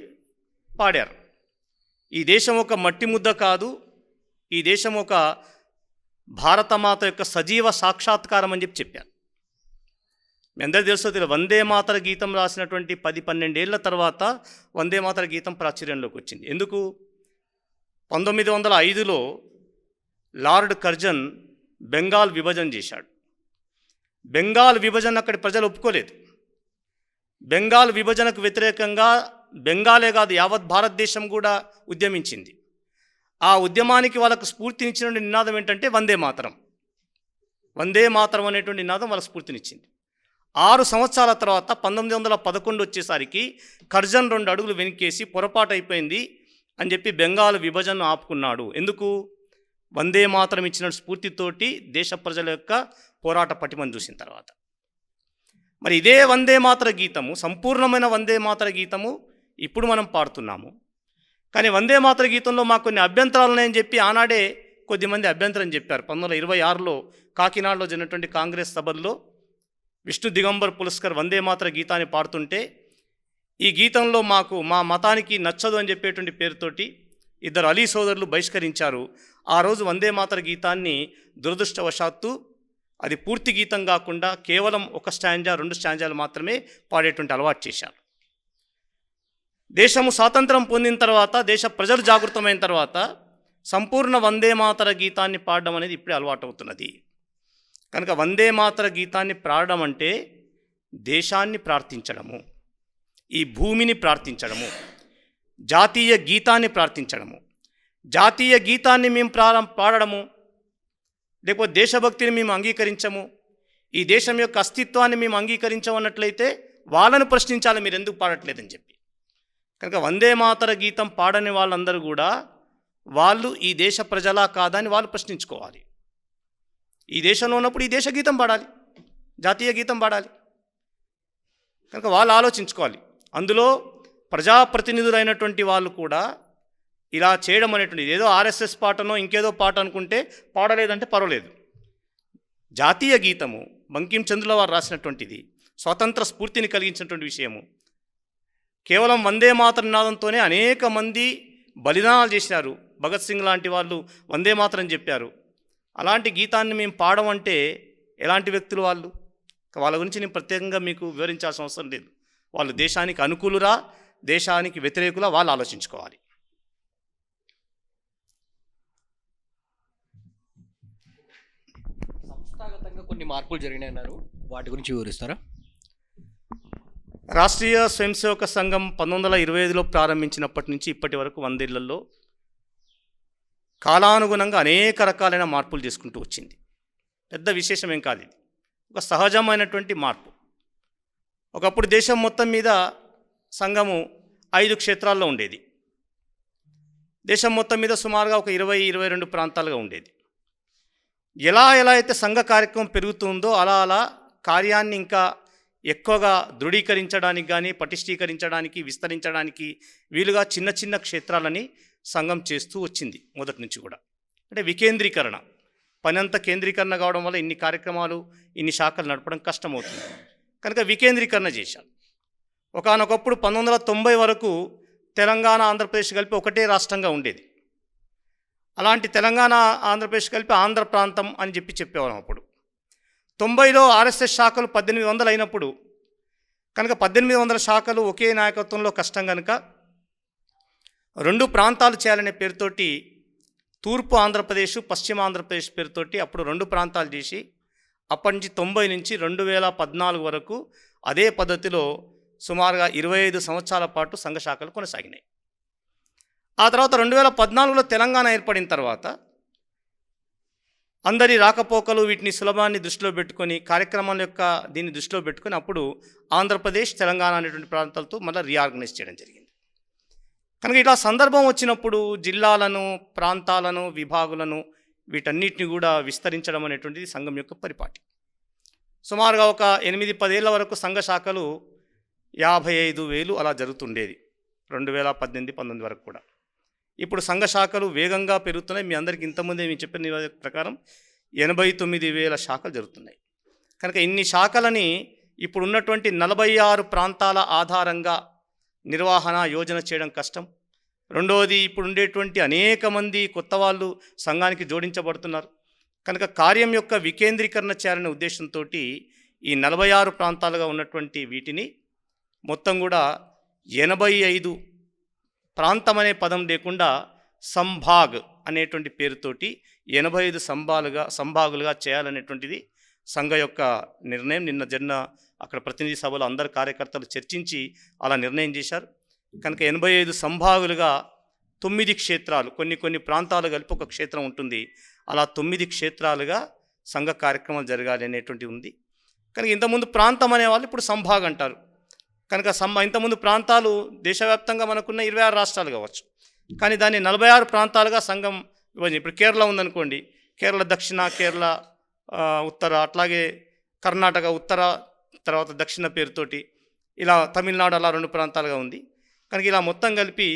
పాడారు. ఈ దేశం ఒక మట్టి ముద్ద కాదు, ఈ దేశం ఒక భారతమాత యొక్క సజీవ సాక్షాత్కారం అని చెప్పారు. మీ అందరికీ తెలుసో తెలియదు, వందే మాతర గీతం రాసినటువంటి 10-12 ఏళ్ల తర్వాత వందే మాతర గీతం ప్రాచుర్యంలోకి వచ్చింది. ఎందుకు? 1905లో లార్డ్ కర్జన్ బెంగాల్ విభజన చేశాడు. బెంగాల్ విభజన అక్కడి ప్రజలు ఒప్పుకోలేదు. బెంగాల్ విభజనకు వ్యతిరేకంగా బెంగాలే కాదు యావత్ భారతదేశం కూడా ఉద్యమించింది. ఆ ఉద్యమానికి వాళ్ళకు స్ఫూర్తినిచ్చిన నినాదం ఏంటంటే వందే మాతరం. వందే మాతరం అనేటువంటి నినాదం వాళ్ళకు స్ఫూర్తినిచ్చింది. 6 సంవత్సరాల తర్వాత 1911 వచ్చేసరికి కర్జన్ 2 అడుగులు వెనకేసి పొరపాటు అయిపోయింది అని చెప్పి బెంగాల్ విభజనను ఆపుకున్నాడు. ఎందుకు? వందే మాతరం ఇచ్చిన స్ఫూర్తితోటి దేశ ప్రజల యొక్క పోరాట పటిమను చూసిన తర్వాత. మరి ఇదే వందే మాతర గీతము, సంపూర్ణమైన వందే మాతర గీతము ఇప్పుడు మనం పాడుతున్నాము. కానీ వందే మాతర గీతంలో మాకు కొన్ని అభ్యంతరాలు ఉన్నాయని చెప్పి ఆనాడే కొద్దిమంది అభ్యంతరం చెప్పారు. 1926లో కాకినాడలో జరిగినటువంటి కాంగ్రెస్ సభల్లో విష్ణు దిగంబర్ పులస్కర్ వందే మాతర గీతాన్ని పాడుతుంటే, ఈ గీతంలో మాకు మా మతానికి నచ్చదు అని చెప్పేటువంటి పేరుతోటి 2 అలీ సోదరులు బహిష్కరించారు. ఆ రోజు వందే మాతర గీతాన్ని దురదృష్టవశాత్తు అది పూర్తి గీతం కాకుండా కేవలం 1 స్టాంజా 2 స్టాంజాలు మాత్రమే పాడేటువంటి అలవాటు చేశారు. దేశము స్వాతంత్రం పొందిన తర్వాత, దేశ ప్రజలు జాగృతమైన తర్వాత సంపూర్ణ వందే మాతర గీతాన్ని పాడడం అనేది ఇప్పుడే అలవాటు అవుతున్నది. కనుక వందే మాతర గీతాన్ని పాడడం అంటే దేశాన్ని ప్రార్థించడము, ఈ భూమిని ప్రార్థించడము, జాతీయ గీతాన్ని ప్రార్థించడము. జాతీయ గీతాన్ని మేము పాడడము, లేకపోతే దేశభక్తిని మేము అంగీకరించము, ఈ దేశం యొక్క అస్తిత్వాన్ని మేము అంగీకరించమన్నట్లయితే వాళ్ళను ప్రశ్నించాలి, మీరు ఎందుకు పాడట్లేదని చెప్పి. కనుక వందే మాతర గీతం పాడని వాళ్ళందరూ కూడా వాళ్ళు ఈ దేశ ప్రజలా కాదా అని వాళ్ళు ప్రశ్నించుకోవాలి. ఈ దేశంలో ఉన్నప్పుడు ఈ దేశ గీతం పాడాలి, జాతీయ గీతం పాడాలి. కనుక వాళ్ళు ఆలోచించుకోవాలి. అందులో ప్రజాప్రతినిధులైనటువంటి వాళ్ళు కూడా ఇలా చేయడం అనేటువంటిది ఏదో ఆర్ఎస్ఎస్ పాటనో ఇంకేదో పాట అనుకుంటే పాడలేదంటే పర్వాలేదు. జాతీయ గీతము బంకిం చంద్రుల వారు రాసినటువంటిది, స్వాతంత్ర స్ఫూర్తిని కలిగించినటువంటి విషయము. కేవలం వందే మాతర నినాదంతోనే అనేక మంది బలిదానాలు చేసినారు. భగత్ సింగ్ లాంటి వాళ్ళు వందే మాతరం చెప్పారు. అలాంటి గీతాన్ని మేము పాడమంటే ఎలాంటి వ్యక్తులు వాళ్ళు? వాళ్ళ గురించి నేను ప్రత్యేకంగా మీకు వివరించాల్సిన అవసరం లేదు. వాళ్ళు దేశానికి అనుకూలురా, దేశానికి వ్యతిరేకులా, వాళ్ళు ఆలోచించుకోవాలి. సంస్థాగతంగా కొన్ని మార్పులు జరిగినాయన్నారు, వాటి గురించి వివరిస్తారా? రాష్ట్రీయ స్వయం సేవక సంఘం 1925లో ప్రారంభించినప్పటి నుంచి ఇప్పటి వరకు 100 ఏళ్లలో కాలానుగుణంగా అనేక రకాలైన మార్పులు చేసుకుంటూ వచ్చింది. పెద్ద విశేషం ఏం కాదు, ఇది ఒక సహజమైనటువంటి మార్పు. ఒకప్పుడు దేశం మొత్తం మీద సంఘము 5 క్షేత్రాల్లో ఉండేది. దేశం మొత్తం మీద సుమారుగా ఒక 20-22 ప్రాంతాలుగా ఉండేది. ఎలా అయితే సంఘ కార్యక్రమం పెరుగుతుందో అలా కార్యాన్ని ఇంకా ఎక్కువగా దృఢీకరించడానికి కానీ పటిష్టీకరించడానికి విస్తరించడానికి వీలుగా చిన్న చిన్న క్షేత్రాలని సంఘం చేస్తూ వచ్చింది మొదటి నుంచి కూడా. అంటే వికేంద్రీకరణ, పని అంతా కేంద్రీకరణ కావడం వల్ల ఇన్ని కార్యక్రమాలు ఇన్ని శాఖలు నడపడం కష్టమవుతుంది కనుక వికేంద్రీకరణ చేశారు. ఒకానొకప్పుడు 1990 వరకు తెలంగాణ ఆంధ్రప్రదేశ్ కలిపి ఒకటే రాష్ట్రంగా ఉండేది. అలాంటి తెలంగాణ ఆంధ్రప్రదేశ్ కలిపి ఆంధ్ర ప్రాంతం అని చెప్పేవాళ్ళం. అప్పుడు 90లో ఆర్ఎస్ఎస్ శాఖలు 1800 అయినప్పుడు కనుక 1800 శాఖలు ఒకే నాయకత్వంలో కష్టం కనుక 2 ప్రాంతాలు చేయాలనే పేరుతోటి తూర్పు ఆంధ్రప్రదేశ్ పశ్చిమ ఆంధ్రప్రదేశ్ పేరుతోటి అప్పుడు 2 ప్రాంతాలు చేసి అప్పటి నుంచి 90 నుంచి 2014 వరకు అదే పద్ధతిలో సుమారుగా 25 సంవత్సరాల పాటు సంఘ శాఖలు కొనసాగినాయి. ఆ తర్వాత 2014లో తెలంగాణ ఏర్పడిన తర్వాత అందరి రాకపోకలు వీటిని సులభాన్ని దృష్టిలో పెట్టుకొని కార్యక్రమాల యొక్క దీన్ని దృష్టిలో పెట్టుకొని అప్పుడు ఆంధ్రప్రదేశ్ తెలంగాణ అనేటువంటి ప్రాంతాలతో మళ్ళీ రీఆర్గనైజ్ చేయడం జరిగింది. కనుక ఇట్లా సందర్భం వచ్చినప్పుడు జిల్లాలను ప్రాంతాలను విభాగులను వీటన్నిటిని కూడా విస్తరించడం అనేటువంటిది సంఘం యొక్క పరిపాటి. సుమారుగా ఒక 8-10 ఏళ్ల వరకు సంఘ శాఖలు 55,000 అలా జరుగుతుండేది 2018-19 వరకు కూడా. ఇప్పుడు సంఘ శాఖలు వేగంగా పెరుగుతున్నాయి. మీ అందరికీ ఇంతకుముందే మేము చెప్పిన నివేదిక ప్రకారం 89,000 శాఖలు జరుగుతున్నాయి. కనుక ఇన్ని శాఖలని ఇప్పుడు ఉన్నటువంటి 46 ప్రాంతాల ఆధారంగా నిర్వహణ యోజన చేయడం కష్టం. రెండవది ఇప్పుడు ఉండేటువంటి అనేక మంది కొత్త వాళ్ళు సంఘానికి జోడించబడుతున్నారు కనుక కార్యం యొక్క వికేంద్రీకరణ చేయాలనే ఉద్దేశంతో ఈ 46 ప్రాంతాలుగా ఉన్నటువంటి వీటిని మొత్తం కూడా 85 ప్రాంతం అనే పదం లేకుండా సంభాగ్ అనేటువంటి పేరుతోటి 85 సంభాగులుగా చేయాలనేటువంటిది సంఘ యొక్క నిర్ణయం. నిన్న జరిగిన అక్కడ ప్రతినిధి సభలో అందరు కార్యకర్తలు చర్చించి అలా నిర్ణయం చేశారు. కనుక 85 సంభాగులుగా 9 క్షేత్రాలు, కొన్ని ప్రాంతాలు కలిపి ఒక క్షేత్రం ఉంటుంది. అలా 9 క్షేత్రాలుగా సంఘ కార్యక్రమాలు జరగాలి అనేటువంటి ఉంది. కనుక ఇంతకుముందు ప్రాంతం అనేవాళ్ళు ఇప్పుడు సంభాగ్ అంటారు. కనుక ఇంతకుముందు ప్రాంతాలు దేశవ్యాప్తంగా మనకున్న 26 రాష్ట్రాలు కావచ్చు, కానీ దాన్ని 46 ప్రాంతాలుగా సంఘం విభజన. ఇప్పుడు కేరళ ఉందనుకోండి, కేరళ దక్షిణ, కేరళ ఉత్తర, అట్లాగే కర్ణాటక ఉత్తర తర్వాత దక్షిణ పేరుతోటి ఇలా తమిళనాడు అలా 2 ప్రాంతాలుగా ఉంది. కనుక ఇలా మొత్తం కలిపి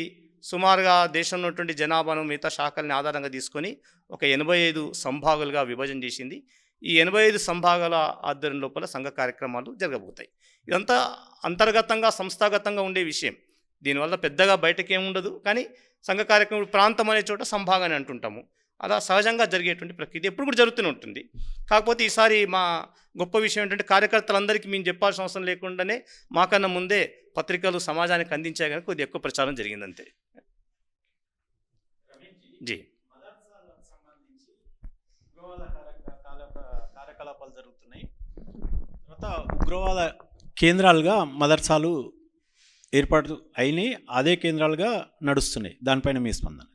సుమారుగా దేశంలో ఉన్నటువంటి జనాభాను మిగతా శాఖల్ని ఆధారంగా తీసుకొని ఒక 85 సంభాగాలుగా విభజన చేసింది. ఈ 85 సంభాగాల ఆధ్వర్యం లోపల సంఘ కార్యక్రమాలు జరగబోతాయి. ఇదంతా అంతర్గతంగా సంస్థాగతంగా ఉండే విషయం. దీనివల్ల పెద్దగా బయటకేముండదు. కానీ సంఘ కార్యక్రమం ప్రాంతం అనే చోట సంభాగాన్ని అంటుంటాము. అలా సహజంగా జరిగేటువంటి ప్రక్రియ ఎప్పుడు కూడా జరుగుతూనే ఉంటుంది. కాకపోతే ఈసారి మా గొప్ప విషయం ఏంటంటే కార్యకర్తలందరికీ మేము చెప్పాల్సిన అవసరం లేకుండానే మాకన్నా ముందే పత్రికలు సమాజానికి అందించే కనుక కొద్దిగా ఎక్కువ ప్రచారం జరిగిందంతే. జీ కార్యకలాపాలు జరుగుతున్నాయి. తర్వాత ఉగ్రవాద కేంద్రాలుగా మదర్సాలు ఏర్పాటు అయినాయి, అదే కేంద్రాలుగా నడుస్తున్నాయి. దానిపైన మీ స్పందన?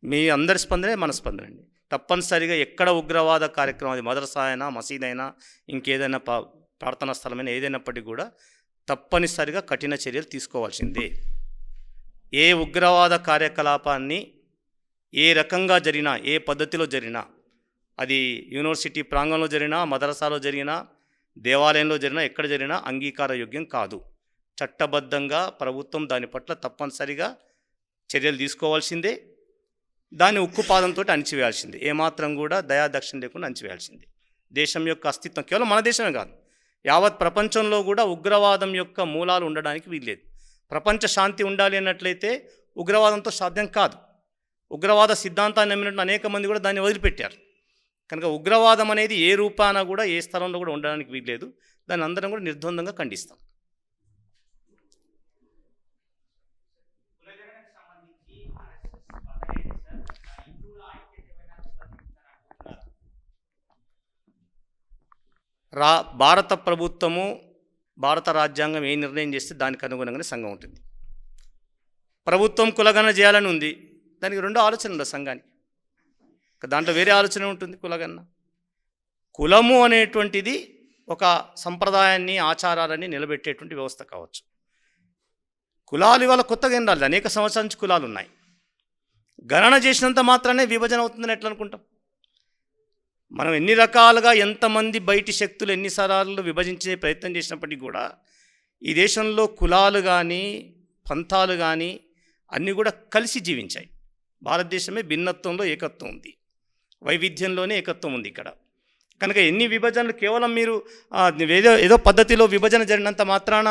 మీ అందరి స్పందనే మన స్పందన అండి. తప్పనిసరిగా ఎక్కడ ఉగ్రవాద కార్యక్రమం, అది మదర్సా అయినా మసీద్ అయినా ఇంకేదైనా ప్రార్థనా స్థలమైనా ఏదైనప్పటికీ కూడా తప్పనిసరిగా కఠిన చర్యలు తీసుకోవాల్సిందే. ఏ ఉగ్రవాద కార్యకలాపాన్ని ఏ రకంగా జరిగినా, ఏ పద్ధతిలో జరిగినా, అది యూనివర్సిటీ ప్రాంగణంలో జరిగినా, మదరసాలో జరిగినా, దేవాలయంలో జరిగినా, ఎక్కడ జరిగినా అంగీకారయోగ్యం కాదు. చట్టబద్ధంగా ప్రభుత్వం దాని పట్ల తప్పనిసరిగా చర్యలు తీసుకోవాల్సిందే. దాన్ని ఉక్కుపాదంతో అణిచివేయాల్సిందే. ఏమాత్రం కూడా దయాదక్షిణ లేకుండా అణిచివేయాల్సిందే. దేశం యొక్క అస్తిత్వం కేవలం మన దేశమే కాదు, యావత్ ప్రపంచంలో కూడా ఉగ్రవాదం యొక్క మూలాలు ఉండడానికి వీల్లేదు. ప్రపంచ శాంతి ఉండాలి అన్నట్లయితే ఉగ్రవాదంతో సాధ్యం కాదు. ఉగ్రవాద సిద్ధాంతాన్ని నమ్మినట్టు అనేక మంది కూడా దాన్ని వదిలిపెట్టారు. కనుక ఉగ్రవాదం అనేది ఏ రూపాన కూడా ఏ స్థలంలో కూడా ఉండడానికి వీల్లేదు. దాన్ని అందరం కూడా నిర్ద్వందంగా ఖండిస్తాం. భారత ప్రభుత్వము, భారత రాజ్యాంగం ఏ నిర్ణయం చేస్తే దానికి అనుగుణంగానే సంఘం ఉంటుంది. ప్రభుత్వం కులగణన చేయాలని ఉంది, దానికి 2 ఆలోచన ఉండదు సంఘానికి. దాంట్లో వేరే ఆలోచన ఉంటుంది. కులగణన, కులము అనేటువంటిది ఒక సంప్రదాయాన్ని, ఆచారాలని నిలబెట్టేటువంటి వ్యవస్థ కావచ్చు. కులాలు ఇవాళ కొత్తగా ఏం రాలేదు, అనేక సంవత్సరాల నుంచి కులాలు ఉన్నాయి. గణన చేసినంత మాత్రానే విభజన అవుతుందని ఎట్లా అనుకుంటాం? మనం ఎన్ని రకాలుగా ఎంతమంది బయటి శక్తులు ఎన్నిసార్లు విభజించే ప్రయత్నం చేసినప్పటికీ కూడా ఈ దేశంలో కులాలు కానీ పంథాలు కానీ అన్నీ కూడా కలిసి జీవించాయి. భారతదేశమే భిన్నత్వంలో ఏకత్వం ఉంది, వైవిధ్యంలోనే ఏకత్వం ఉంది ఇక్కడ. కనుక ఎన్ని విభజనలు కేవలం మీరు ఏదో పద్ధతిలో విభజన జరిగినంత మాత్రాన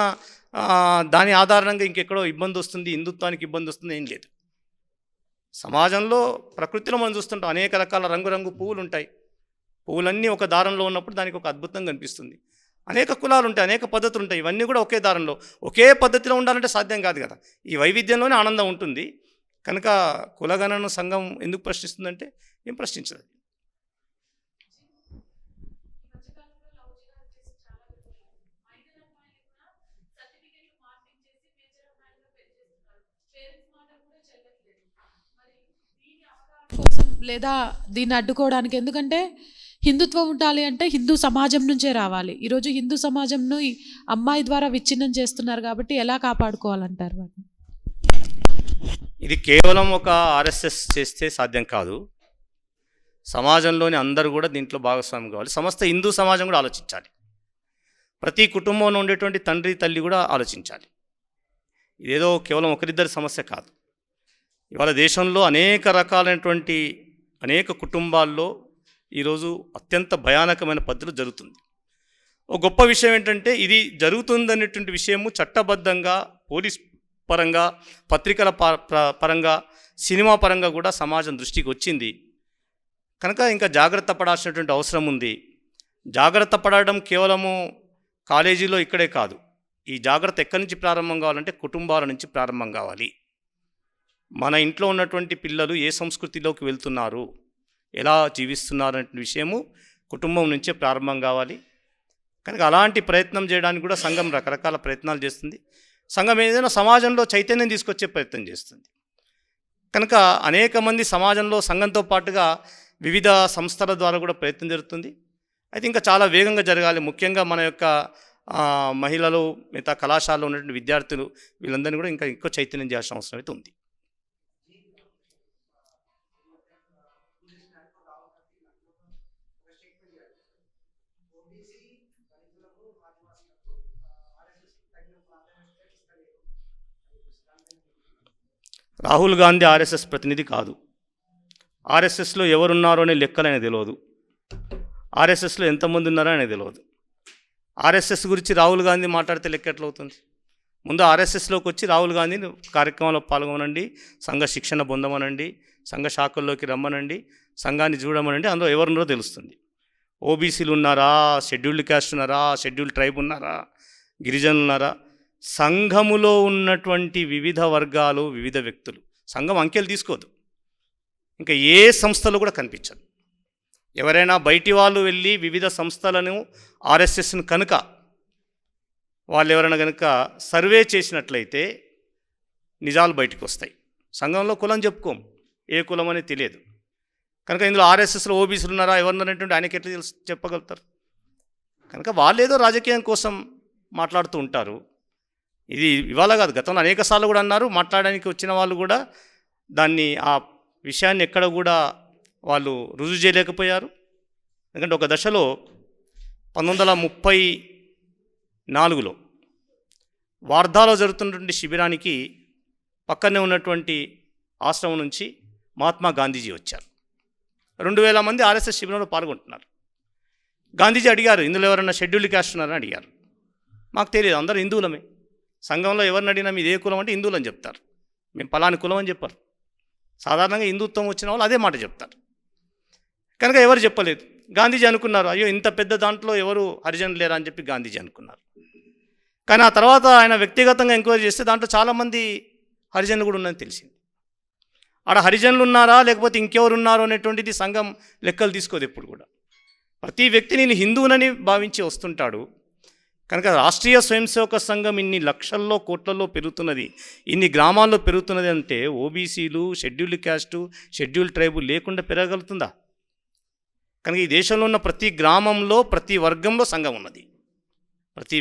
దాని ఆధారంగా ఇంకెక్కడో ఇబ్బంది వస్తుంది, హిందుత్వానికి ఇబ్బంది వస్తుంది ఏం లేదు. సమాజంలో ప్రకృతిలో మనం చూస్తుంటాం, అనేక రకాల రంగురంగు పువ్వులు ఉంటాయి. పువ్వులన్నీ ఒక దారంలో ఉన్నప్పుడు దానికి ఒక అద్భుతం కనిపిస్తుంది. అనేక కులాలు ఉంటాయి, అనేక పద్ధతులు ఉంటాయి, ఇవన్నీ కూడా ఒకే దారంలో ఒకే పద్ధతిలో ఉండాలంటే సాధ్యం కాదు కదా. ఈ వైవిధ్యంలోనే ఆనందం ఉంటుంది. కనుక కులగణను సంఘం ఎందుకు ప్రశ్నిస్తుందంటే ఏం ప్రశ్నించదు. కోసం లేదా దీన్ని అడ్డుకోవడానికి, ఎందుకంటే హిందుత్వం ఉండాలి అంటే హిందూ సమాజం నుంచే రావాలి. ఈరోజు హిందూ సమాజంను ఈ అమ్మాయి ద్వారా విచ్ఛిన్నం చేస్తున్నారు కాబట్టి ఎలా కాపాడుకోవాలంటారు వాటిని? ఇది కేవలం ఒక ఆర్ఎస్ఎస్ చేస్తే సాధ్యం కాదు. సమాజంలోని అందరూ కూడా దీంట్లో భాగస్వామ్యం కావాలి. సమస్త హిందూ సమాజం కూడా ఆలోచించాలి. ప్రతి కుటుంబంలో ఉండేటువంటి తండ్రి తల్లి కూడా ఆలోచించాలి. ఇదేదో కేవలం ఒకరిద్దరి సమస్య కాదు. ఇవాళ దేశంలో అనేక రకాలైనటువంటి అనేక కుటుంబాల్లో ఈరోజు అత్యంత భయానకమైన పద్ధతులు జరుగుతుంది. ఒక గొప్ప విషయం ఏంటంటే ఇది జరుగుతుందనేటువంటి విషయము చట్టబద్ధంగా, పోలీస్ పరంగా, పత్రికల పరంగా, సినిమా పరంగా కూడా సమాజం దృష్టికి వచ్చింది. కనుక ఇంకా జాగ్రత్త పడాల్సినటువంటి అవసరం ఉంది. జాగ్రత్త పడడం కేవలము కాలేజీలో ఇక్కడే కాదు. ఈ జాగ్రత్త ఎక్కడి నుంచి ప్రారంభం కావాలంటే కుటుంబాల నుంచి ప్రారంభం కావాలి. మన ఇంట్లో ఉన్నటువంటి పిల్లలు ఏ సంస్కృతిలోకి వెళ్తున్నారు, ఎలా జీవిస్తున్నారు అనే విషయము కుటుంబం నుంచే ప్రారంభం కావాలి. కనుక అలాంటి ప్రయత్నం చేయడానికి కూడా సంఘం రకరకాల ప్రయత్నాలు చేస్తుంది. సంఘం ఏదైనా సమాజంలో చైతన్యం తీసుకొచ్చే ప్రయత్నం చేస్తుంది. కనుక అనేక మంది సమాజంలో సంఘంతో పాటుగా వివిధ సంస్థల ద్వారా కూడా ప్రయత్నం జరుగుతుంది. అయితే ఇంకా చాలా వేగంగా జరగాలి. ముఖ్యంగా మన యొక్క మహిళలు, మిగతా కళాశాలలో ఉన్నటువంటి విద్యార్థులు, వీళ్ళందరినీ కూడా ఇంకా ఎక్కువ చైతన్యం చేయాల్సిన అవసరం అయితే ఉంది. రాహుల్ గాంధీ ఆర్ఎస్ఎస్ ప్రతినిధి కాదు. ఆర్ఎస్ఎస్లో ఎవరున్నారో అనే లెక్కలు అనేది తెలియదు. ఆర్ఎస్ఎస్లో ఎంతమంది ఉన్నారో అనేది తెలియదు. ఆర్ఎస్ఎస్ గురించి రాహుల్ గాంధీ మాట్లాడితే లెక్క ఎట్లా అవుతుంది? ముందు ఆర్ఎస్ఎస్లోకి వచ్చి రాహుల్ గాంధీని కార్యక్రమంలో పాల్గొనండి, సంఘ శిక్షణ పొందమనండి, సంఘ శాఖల్లోకి రమ్మనండి, సంఘాన్ని చూడమనండి, అందులో ఎవరున్నారో తెలుస్తుంది. ఓబీసీలు ఉన్నారా, షెడ్యూల్డ్ క్యాస్ట్ ఉన్నారా, షెడ్యూల్డ్ ట్రైబ్ ఉన్నారా, గిరిజనులు ఉన్నారా, సంఘములో ఉన్నటువంటి వివిధ వర్గాలు, వివిధ వ్యక్తులు. సంఘం అంకెలు తీసుకోదు, ఇంకా ఏ సంస్థలు కూడా కనిపించదు. ఎవరైనా బయటి వాళ్ళు వెళ్ళి వివిధ సంస్థలను ఆర్ఎస్ఎస్ను కనుక వాళ్ళు ఎవరైనా కనుక సర్వే చేసినట్లయితే నిజాలు బయటకు వస్తాయి. సంఘంలో కులం చెప్పుకోం, ఏ కులం అనేది తెలియదు. కనుక ఇందులో ఆర్ఎస్ఎస్లో ఓబీసీలు ఉన్నారా, ఎవరున్నారంటే ఆయనకి ఎట్లా చెప్పగలుగుతారు? కనుక వాళ్ళు ఏదో రాజకీయం కోసం మాట్లాడుతూ ఉంటారు. ఇది ఇవాళ కాదు, గతంలో అనేక సార్లు కూడా అన్నారు. మాట్లాడడానికి వచ్చిన వాళ్ళు కూడా దాన్ని, ఆ విషయాన్ని ఎక్కడ కూడా వాళ్ళు రుజువు చేయలేకపోయారు. ఎందుకంటే ఒక దశలో 1934లో వార్ధాలో జరుగుతున్నటువంటి శిబిరానికి పక్కనే ఉన్నటువంటి ఆశ్రమం నుంచి మహాత్మా గాంధీజీ వచ్చారు. 2000 మంది ఆర్ఎస్ఎస్ శిబిరంలో పాల్గొంటున్నారు. గాంధీజీ అడిగారు, ఇందులో ఎవరన్నా షెడ్యూల్డ్ క్యాస్ట్ ఉన్నారని అడిగారు. మాకు తెలియదు, అందరూ హిందువులమే. సంఘంలో ఎవరిని అడిగినా మీది ఏ కులం అంటే హిందువులు అని చెప్తారు. మేము పలాని కులం అని చెప్పారు. సాధారణంగా హిందుత్వం వచ్చిన వాళ్ళు అదే మాట చెప్తారు. కనుక ఎవరు చెప్పలేదు. గాంధీజీ అనుకున్నారు, అయ్యో ఇంత పెద్ద దాంట్లో ఎవరు హరిజనులు లేరా అని చెప్పి గాంధీజీ అనుకున్నారు. కానీ ఆ తర్వాత ఆయన వ్యక్తిగతంగా ఎంక్వైరీ చేస్తే దాంట్లో చాలామంది హరిజనులు కూడా ఉన్నది తెలిసింది. ఆడ హరిజనులు ఉన్నారా లేకపోతే ఇంకెవరు ఉన్నారో అనేటువంటిది సంఘం లెక్కలు తీసుకోదు ఎప్పుడు కూడా. ప్రతి వ్యక్తి నేను హిందువునని భావించి వస్తుంటాడు. కనుక రాష్ట్రీయ స్వయం సేవక సంఘం ఇన్ని లక్షల్లో కోట్లలో పెరుగుతున్నది, ఇన్ని గ్రామాల్లో పెరుగుతున్నది అంటే ఓబీసీలు, షెడ్యూల్డ్ క్యాస్టు, షెడ్యూల్డ్ ట్రైబు లేకుండా పెరగలుగుతుందా? కనుక ఈ దేశంలో ఉన్న ప్రతి గ్రామంలో, ప్రతి వర్గంలో సంఘం ఉన్నది. ప్రతి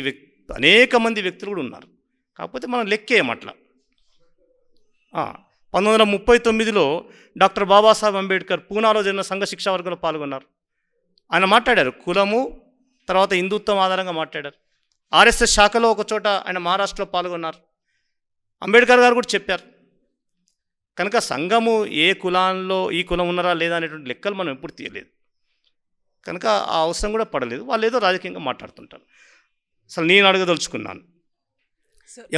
అనేక మంది వ్యక్తులు కూడా ఉన్నారు. కాకపోతే మనం లెక్కేయమట్లా. 1939లో డాక్టర్ బాబాసాహెబ్ అంబేద్కర్ పూనాలో జరిగిన సంఘ శిక్షా వర్గంలో పాల్గొన్నారు. ఆయన మాట్లాడారు. కులము తర్వాత హిందుత్వం ఆధారంగా మాట్లాడారు. ఆర్ఎస్ఎస్ శాఖలో ఒక చోట ఆయన మహారాష్ట్రలో పాల్గొన్నారు. అంబేద్కర్ గారు కూడా చెప్పారు. కనుక సంఘము ఏ కులాల్లో ఈ కులం ఉన్నారా లేదా అనేటువంటి లెక్కలు మనం ఎప్పుడు తీయలేదు. కనుక ఆ అవసరం కూడా పడలేదు. వాళ్ళు ఏదో రాజకీయంగా మాట్లాడుతుంటారు. అసలు నేను అడగదలుచుకున్నాను,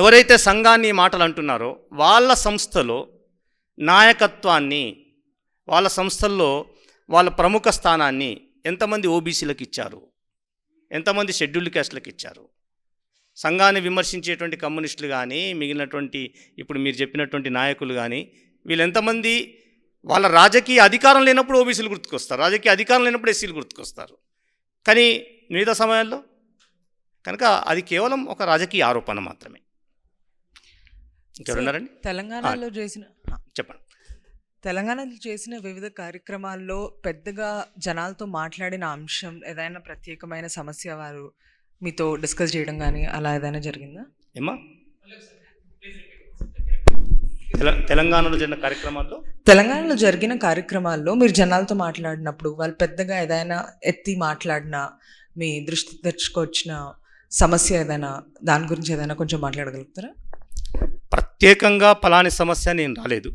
ఎవరైతే సంఘాన్ని ఈ మాటలు అంటున్నారో వాళ్ళ సంస్థలో నాయకత్వాన్ని, వాళ్ళ సంస్థల్లో వాళ్ళ ప్రముఖ స్థానాన్ని ఎంతమంది ఓబీసీలకు ఇచ్చారు, ఎంతమంది షెడ్యూల్డ్ క్యాస్ట్లకు ఇచ్చారు? సంఘాన్ని విమర్శించేటువంటి కమ్యూనిస్టులు కానీ, మిగిలినటువంటి ఇప్పుడు మీరు చెప్పినటువంటి నాయకులు కానీ, వీళ్ళు ఎంతమంది వాళ్ళ రాజకీయ అధికారం లేనప్పుడు ఓబీసీలు గుర్తుకొస్తారు, రాజకీయ అధికారం లేనప్పుడు ఎస్సీలు గుర్తుకొస్తారు, కానీ మిగతా సమయాల్లో కనుక అది కేవలం ఒక రాజకీయ ఆరోపణ మాత్రమే. ఇంకెవరున్నారండి? తెలంగాణలో చేసిన చెప్పండి. తెలంగాణలో చేసిన వివిధ కార్యక్రమాల్లో పెద్దగా జనాలతో మాట్లాడిన అంశం ఏదైనా ప్రత్యేకమైన సమస్య వారు మీతో డిస్కస్ చేయడం కానీ అలా ఏదైనా జరిగిందా? ఏమా తెలంగాణలో జరిగిన కార్యక్రమాల్లో కార్యక్రమాల్లో మీరు జనాలతో మాట్లాడినప్పుడు వాళ్ళు పెద్దగా ఏదైనా ఎత్తి మాట్లాడిన, మీ దృష్టి తెచ్చుకొచ్చిన సమస్య ఏదైనా, దాని గురించి ఏదైనా కొంచెం మాట్లాడగలుగుతారా? ప్రత్యేకంగా ఫలాని సమస్య నేను రాలేదు,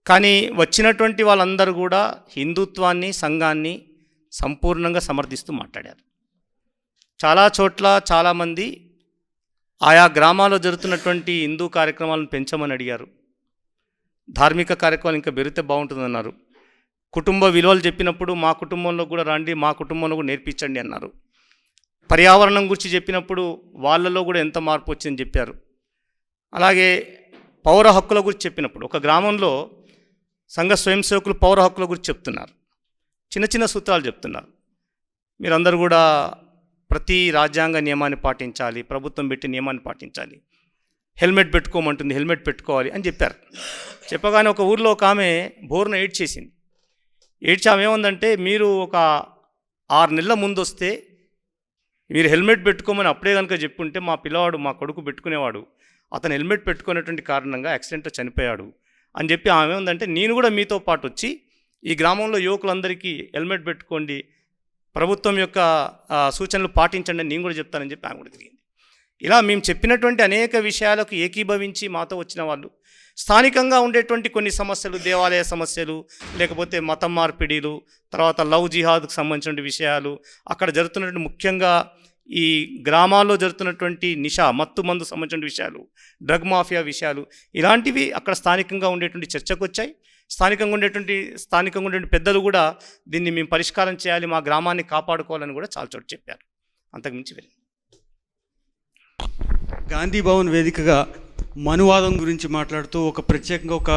కానీ వచ్చినటువంటి వాళ్ళందరూ కూడా హిందుత్వాన్ని, సంఘాన్ని సంపూర్ణంగా సమర్థిస్తూ మాట్లాడారు. చాలా చోట్ల చాలామంది ఆయా గ్రామాల్లో జరుగుతున్నటువంటి హిందూ కార్యక్రమాలను పెంచమని అడిగారు. ధార్మిక కార్యక్రమాలు ఇంకా పెరిగితే బాగుంటుందన్నారు. కుటుంబ విలువలు చెప్పినప్పుడు మా కుటుంబంలో కూడా రండి, మా కుటుంబంలో కూడా నేర్పించండి అన్నారు. పర్యావరణం గురించి చెప్పినప్పుడు వాళ్ళలో కూడా ఎంత మార్పు వచ్చిందని చెప్పారు. అలాగే పౌర హక్కుల గురించి చెప్పినప్పుడు ఒక గ్రామంలో సంఘ స్వయం సేవకులు పౌర హక్కుల గురించి చెప్తున్నారు, చిన్న చిన్న సూత్రాలు చెప్తున్నారు. మీరందరూ కూడా ప్రతి రాజ్యాంగ నియమాన్ని పాటించాలి, ప్రభుత్వం పెట్టి నియమాన్ని పాటించాలి, హెల్మెట్ పెట్టుకోమంటుంది, హెల్మెట్ పెట్టుకోవాలి అని చెప్పారు. చెప్పగానే ఒక ఊర్లో ఒక ఆమె బోర్న ఏడ్చేసింది. ఆమె ఏముందంటే, మీరు ఒక 6 నెలల ముందు వస్తే మీరు హెల్మెట్ పెట్టుకోమని అప్పుడే కనుక చెప్పుంటే మా పిల్లవాడు, మా కొడుకు పెట్టుకునేవాడు, అతను హెల్మెట్ పెట్టుకునేటువంటి కారణంగా యాక్సిడెంట్లో చనిపోయాడు అని చెప్పి ఆమె ఏముందంటే, నేను కూడా మీతో పాటు వచ్చి ఈ గ్రామంలో యువకులందరికీ హెల్మెట్ పెట్టుకోండి, ప్రభుత్వం యొక్క సూచనలు పాటించండి అని నేను కూడా చెప్తానని చెప్పి ఆమె కూడా తిరిగింది. ఇలా మేము చెప్పినటువంటి అనేక విషయాలకు ఏకీభవించి మాతో వచ్చిన వాళ్ళు స్థానికంగా ఉండేటువంటి కొన్ని సమస్యలు, దేవాలయ సమస్యలు, లేకపోతే మతం మార్పిడిలు, తర్వాత లవ్ జిహాద్కు సంబంధించిన విషయాలు, అక్కడ జరుగుతున్నటువంటి ముఖ్యంగా ఈ గ్రామాల్లో జరుగుతున్నటువంటి నిషా మత్తు మందు సంబంధించిన విషయాలు, డ్రగ్ మాఫియా విషయాలు, ఇలాంటివి అక్కడ స్థానికంగా ఉండేటువంటి చర్చకు వచ్చాయి. స్థానికంగా ఉండేటువంటి పెద్దలు కూడా దీన్ని మేము పరిష్కారం చేయాలి, మా గ్రామాన్ని కాపాడుకోవాలని కూడా చాలా చోటు చెప్పారు. అంతకుమించి వెళ్ళి గాంధీ భవన్ వేదికగా మనువాదం గురించి మాట్లాడుతూ ఒక ప్రత్యేకంగా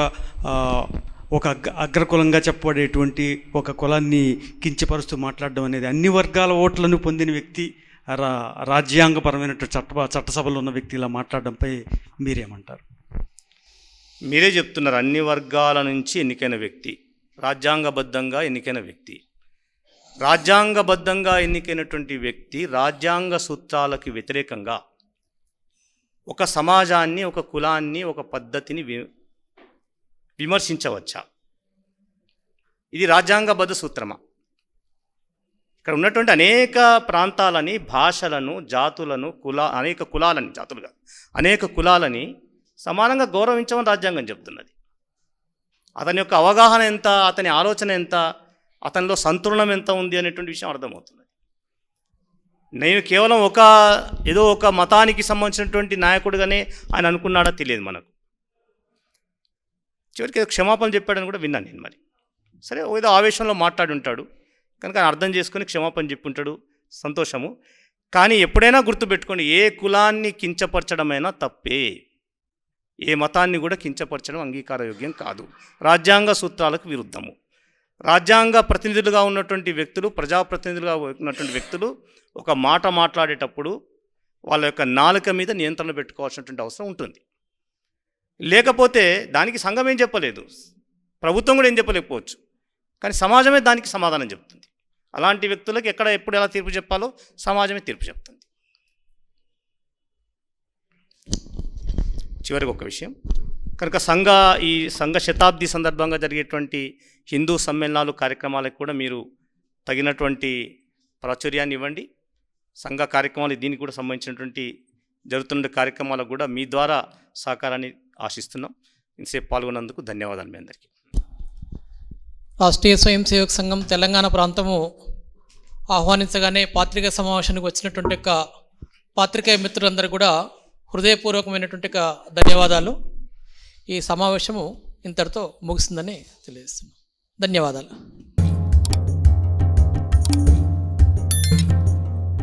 ఒక అగ్రకులంగా చెప్పబడేటువంటి ఒక కులాన్ని కించపరుస్తూ మాట్లాడడం అనేది, అన్ని వర్గాల ఓట్లను పొందిన వ్యక్తి, రాజ్యాంగపరమైన చట్టసభలో ఉన్న వ్యక్తి ఇలా మాట్లాడడంపై మీరేమంటారు? మీరే చెప్తున్నారు, అన్ని వర్గాల నుంచి ఎన్నికైన వ్యక్తి, రాజ్యాంగబద్ధంగా ఎన్నికైన వ్యక్తి. రాజ్యాంగబద్ధంగా ఎన్నికైనటువంటి వ్యక్తి రాజ్యాంగ సూత్రాలకు వ్యతిరేకంగా ఒక సమాజాన్ని, ఒక కులాన్ని, ఒక పద్ధతిని విమర్శించవచ్చా? ఇది రాజ్యాంగబద్ధ సూత్రమా? ఇక్కడ ఉన్నటువంటి అనేక ప్రాంతాలని, భాషలను, జాతులను, అనేక కులాలని సమానంగా గౌరవించమని రాజ్యాంగం చెప్తున్నది. అతని యొక్క అవగాహన ఎంత, అతని ఆలోచన ఎంత, అతనిలో సంతులనం ఎంత ఉంది అనేటువంటి విషయం అర్థమవుతున్నది. నేను కేవలం ఏదో ఒక మతానికి సంబంధించినటువంటి నాయకుడిగానే ఆయన అనుకున్నాడా తెలియదు మనకు. చివరికి ఏదో క్షమాపణ చెప్పాడని కూడా విన్నాను నేను. మరి సరే, ఏదో ఆవేశంలో మాట్లాడి ఉంటాడు కనుక ఆయన అర్థం చేసుకొని క్షమాపణ చెప్పుంటాడు, సంతోషము. కానీ ఎప్పుడైనా గుర్తుపెట్టుకోండి, ఏ కులాన్ని కించపరచడమైనా తప్పే, ఏ మతాన్ని కూడా కించపరచడం అంగీకారయోగ్యం కాదు, రాజ్యాంగ సూత్రాలకు విరుద్ధము. రాజ్యాంగ ప్రతినిధులుగా ఉన్నటువంటి వ్యక్తులు, ప్రజాప్రతినిధులుగా ఉన్నటువంటి వ్యక్తులు ఒక మాట మాట్లాడేటప్పుడు వాళ్ళ యొక్క నాలుక మీద నియంత్రణ పెట్టుకోవాల్సినటువంటి అవసరం ఉంటుంది. లేకపోతే దానికి సంఘం ఏం చెప్పలేదు, ప్రభుత్వం కూడా ఏం చెప్పలేకపోవచ్చు, కానీ సమాజమే దానికి సమాధానం చెప్తుంది. అలాంటి వ్యక్తులకు ఎప్పుడు ఎలా తీర్పు చెప్పాలో సమాజమే తీర్పు చెప్తుంది. చివరికి ఒక విషయం, కనుక సంఘ శతాబ్ది సందర్భంగా జరిగేటువంటి హిందూ సమ్మేళనాలు, కార్యక్రమాలకు కూడా మీరు తగినటువంటి ప్రాచుర్యాన్ని ఇవ్వండి. సంఘ కార్యక్రమాలు దీనికి కూడా సంబంధించినటువంటి జరుగుతున్న కార్యక్రమాలకు కూడా మీ ద్వారా సహకారాన్ని ఆశిస్తున్నాం. ఇంతసేపు పాల్గొన్నందుకు ధన్యవాదాలు మీ అందరికీ. రాష్ట్రీయ స్వయం సేవక్ సంఘం తెలంగాణ ప్రాంతము ఆహ్వానించగానే పాత్రికా సమావేశానికి వచ్చినటువంటి యొక్క పాత్రికేయ మిత్రులందరూ కూడా హృదయపూర్వకమైనటువంటి ధన్యవాదాలు. ఈ సమావేశము ఇంతటితో ముగిసిందని తెలియజేస్తున్నాం. ధన్యవాదాలు.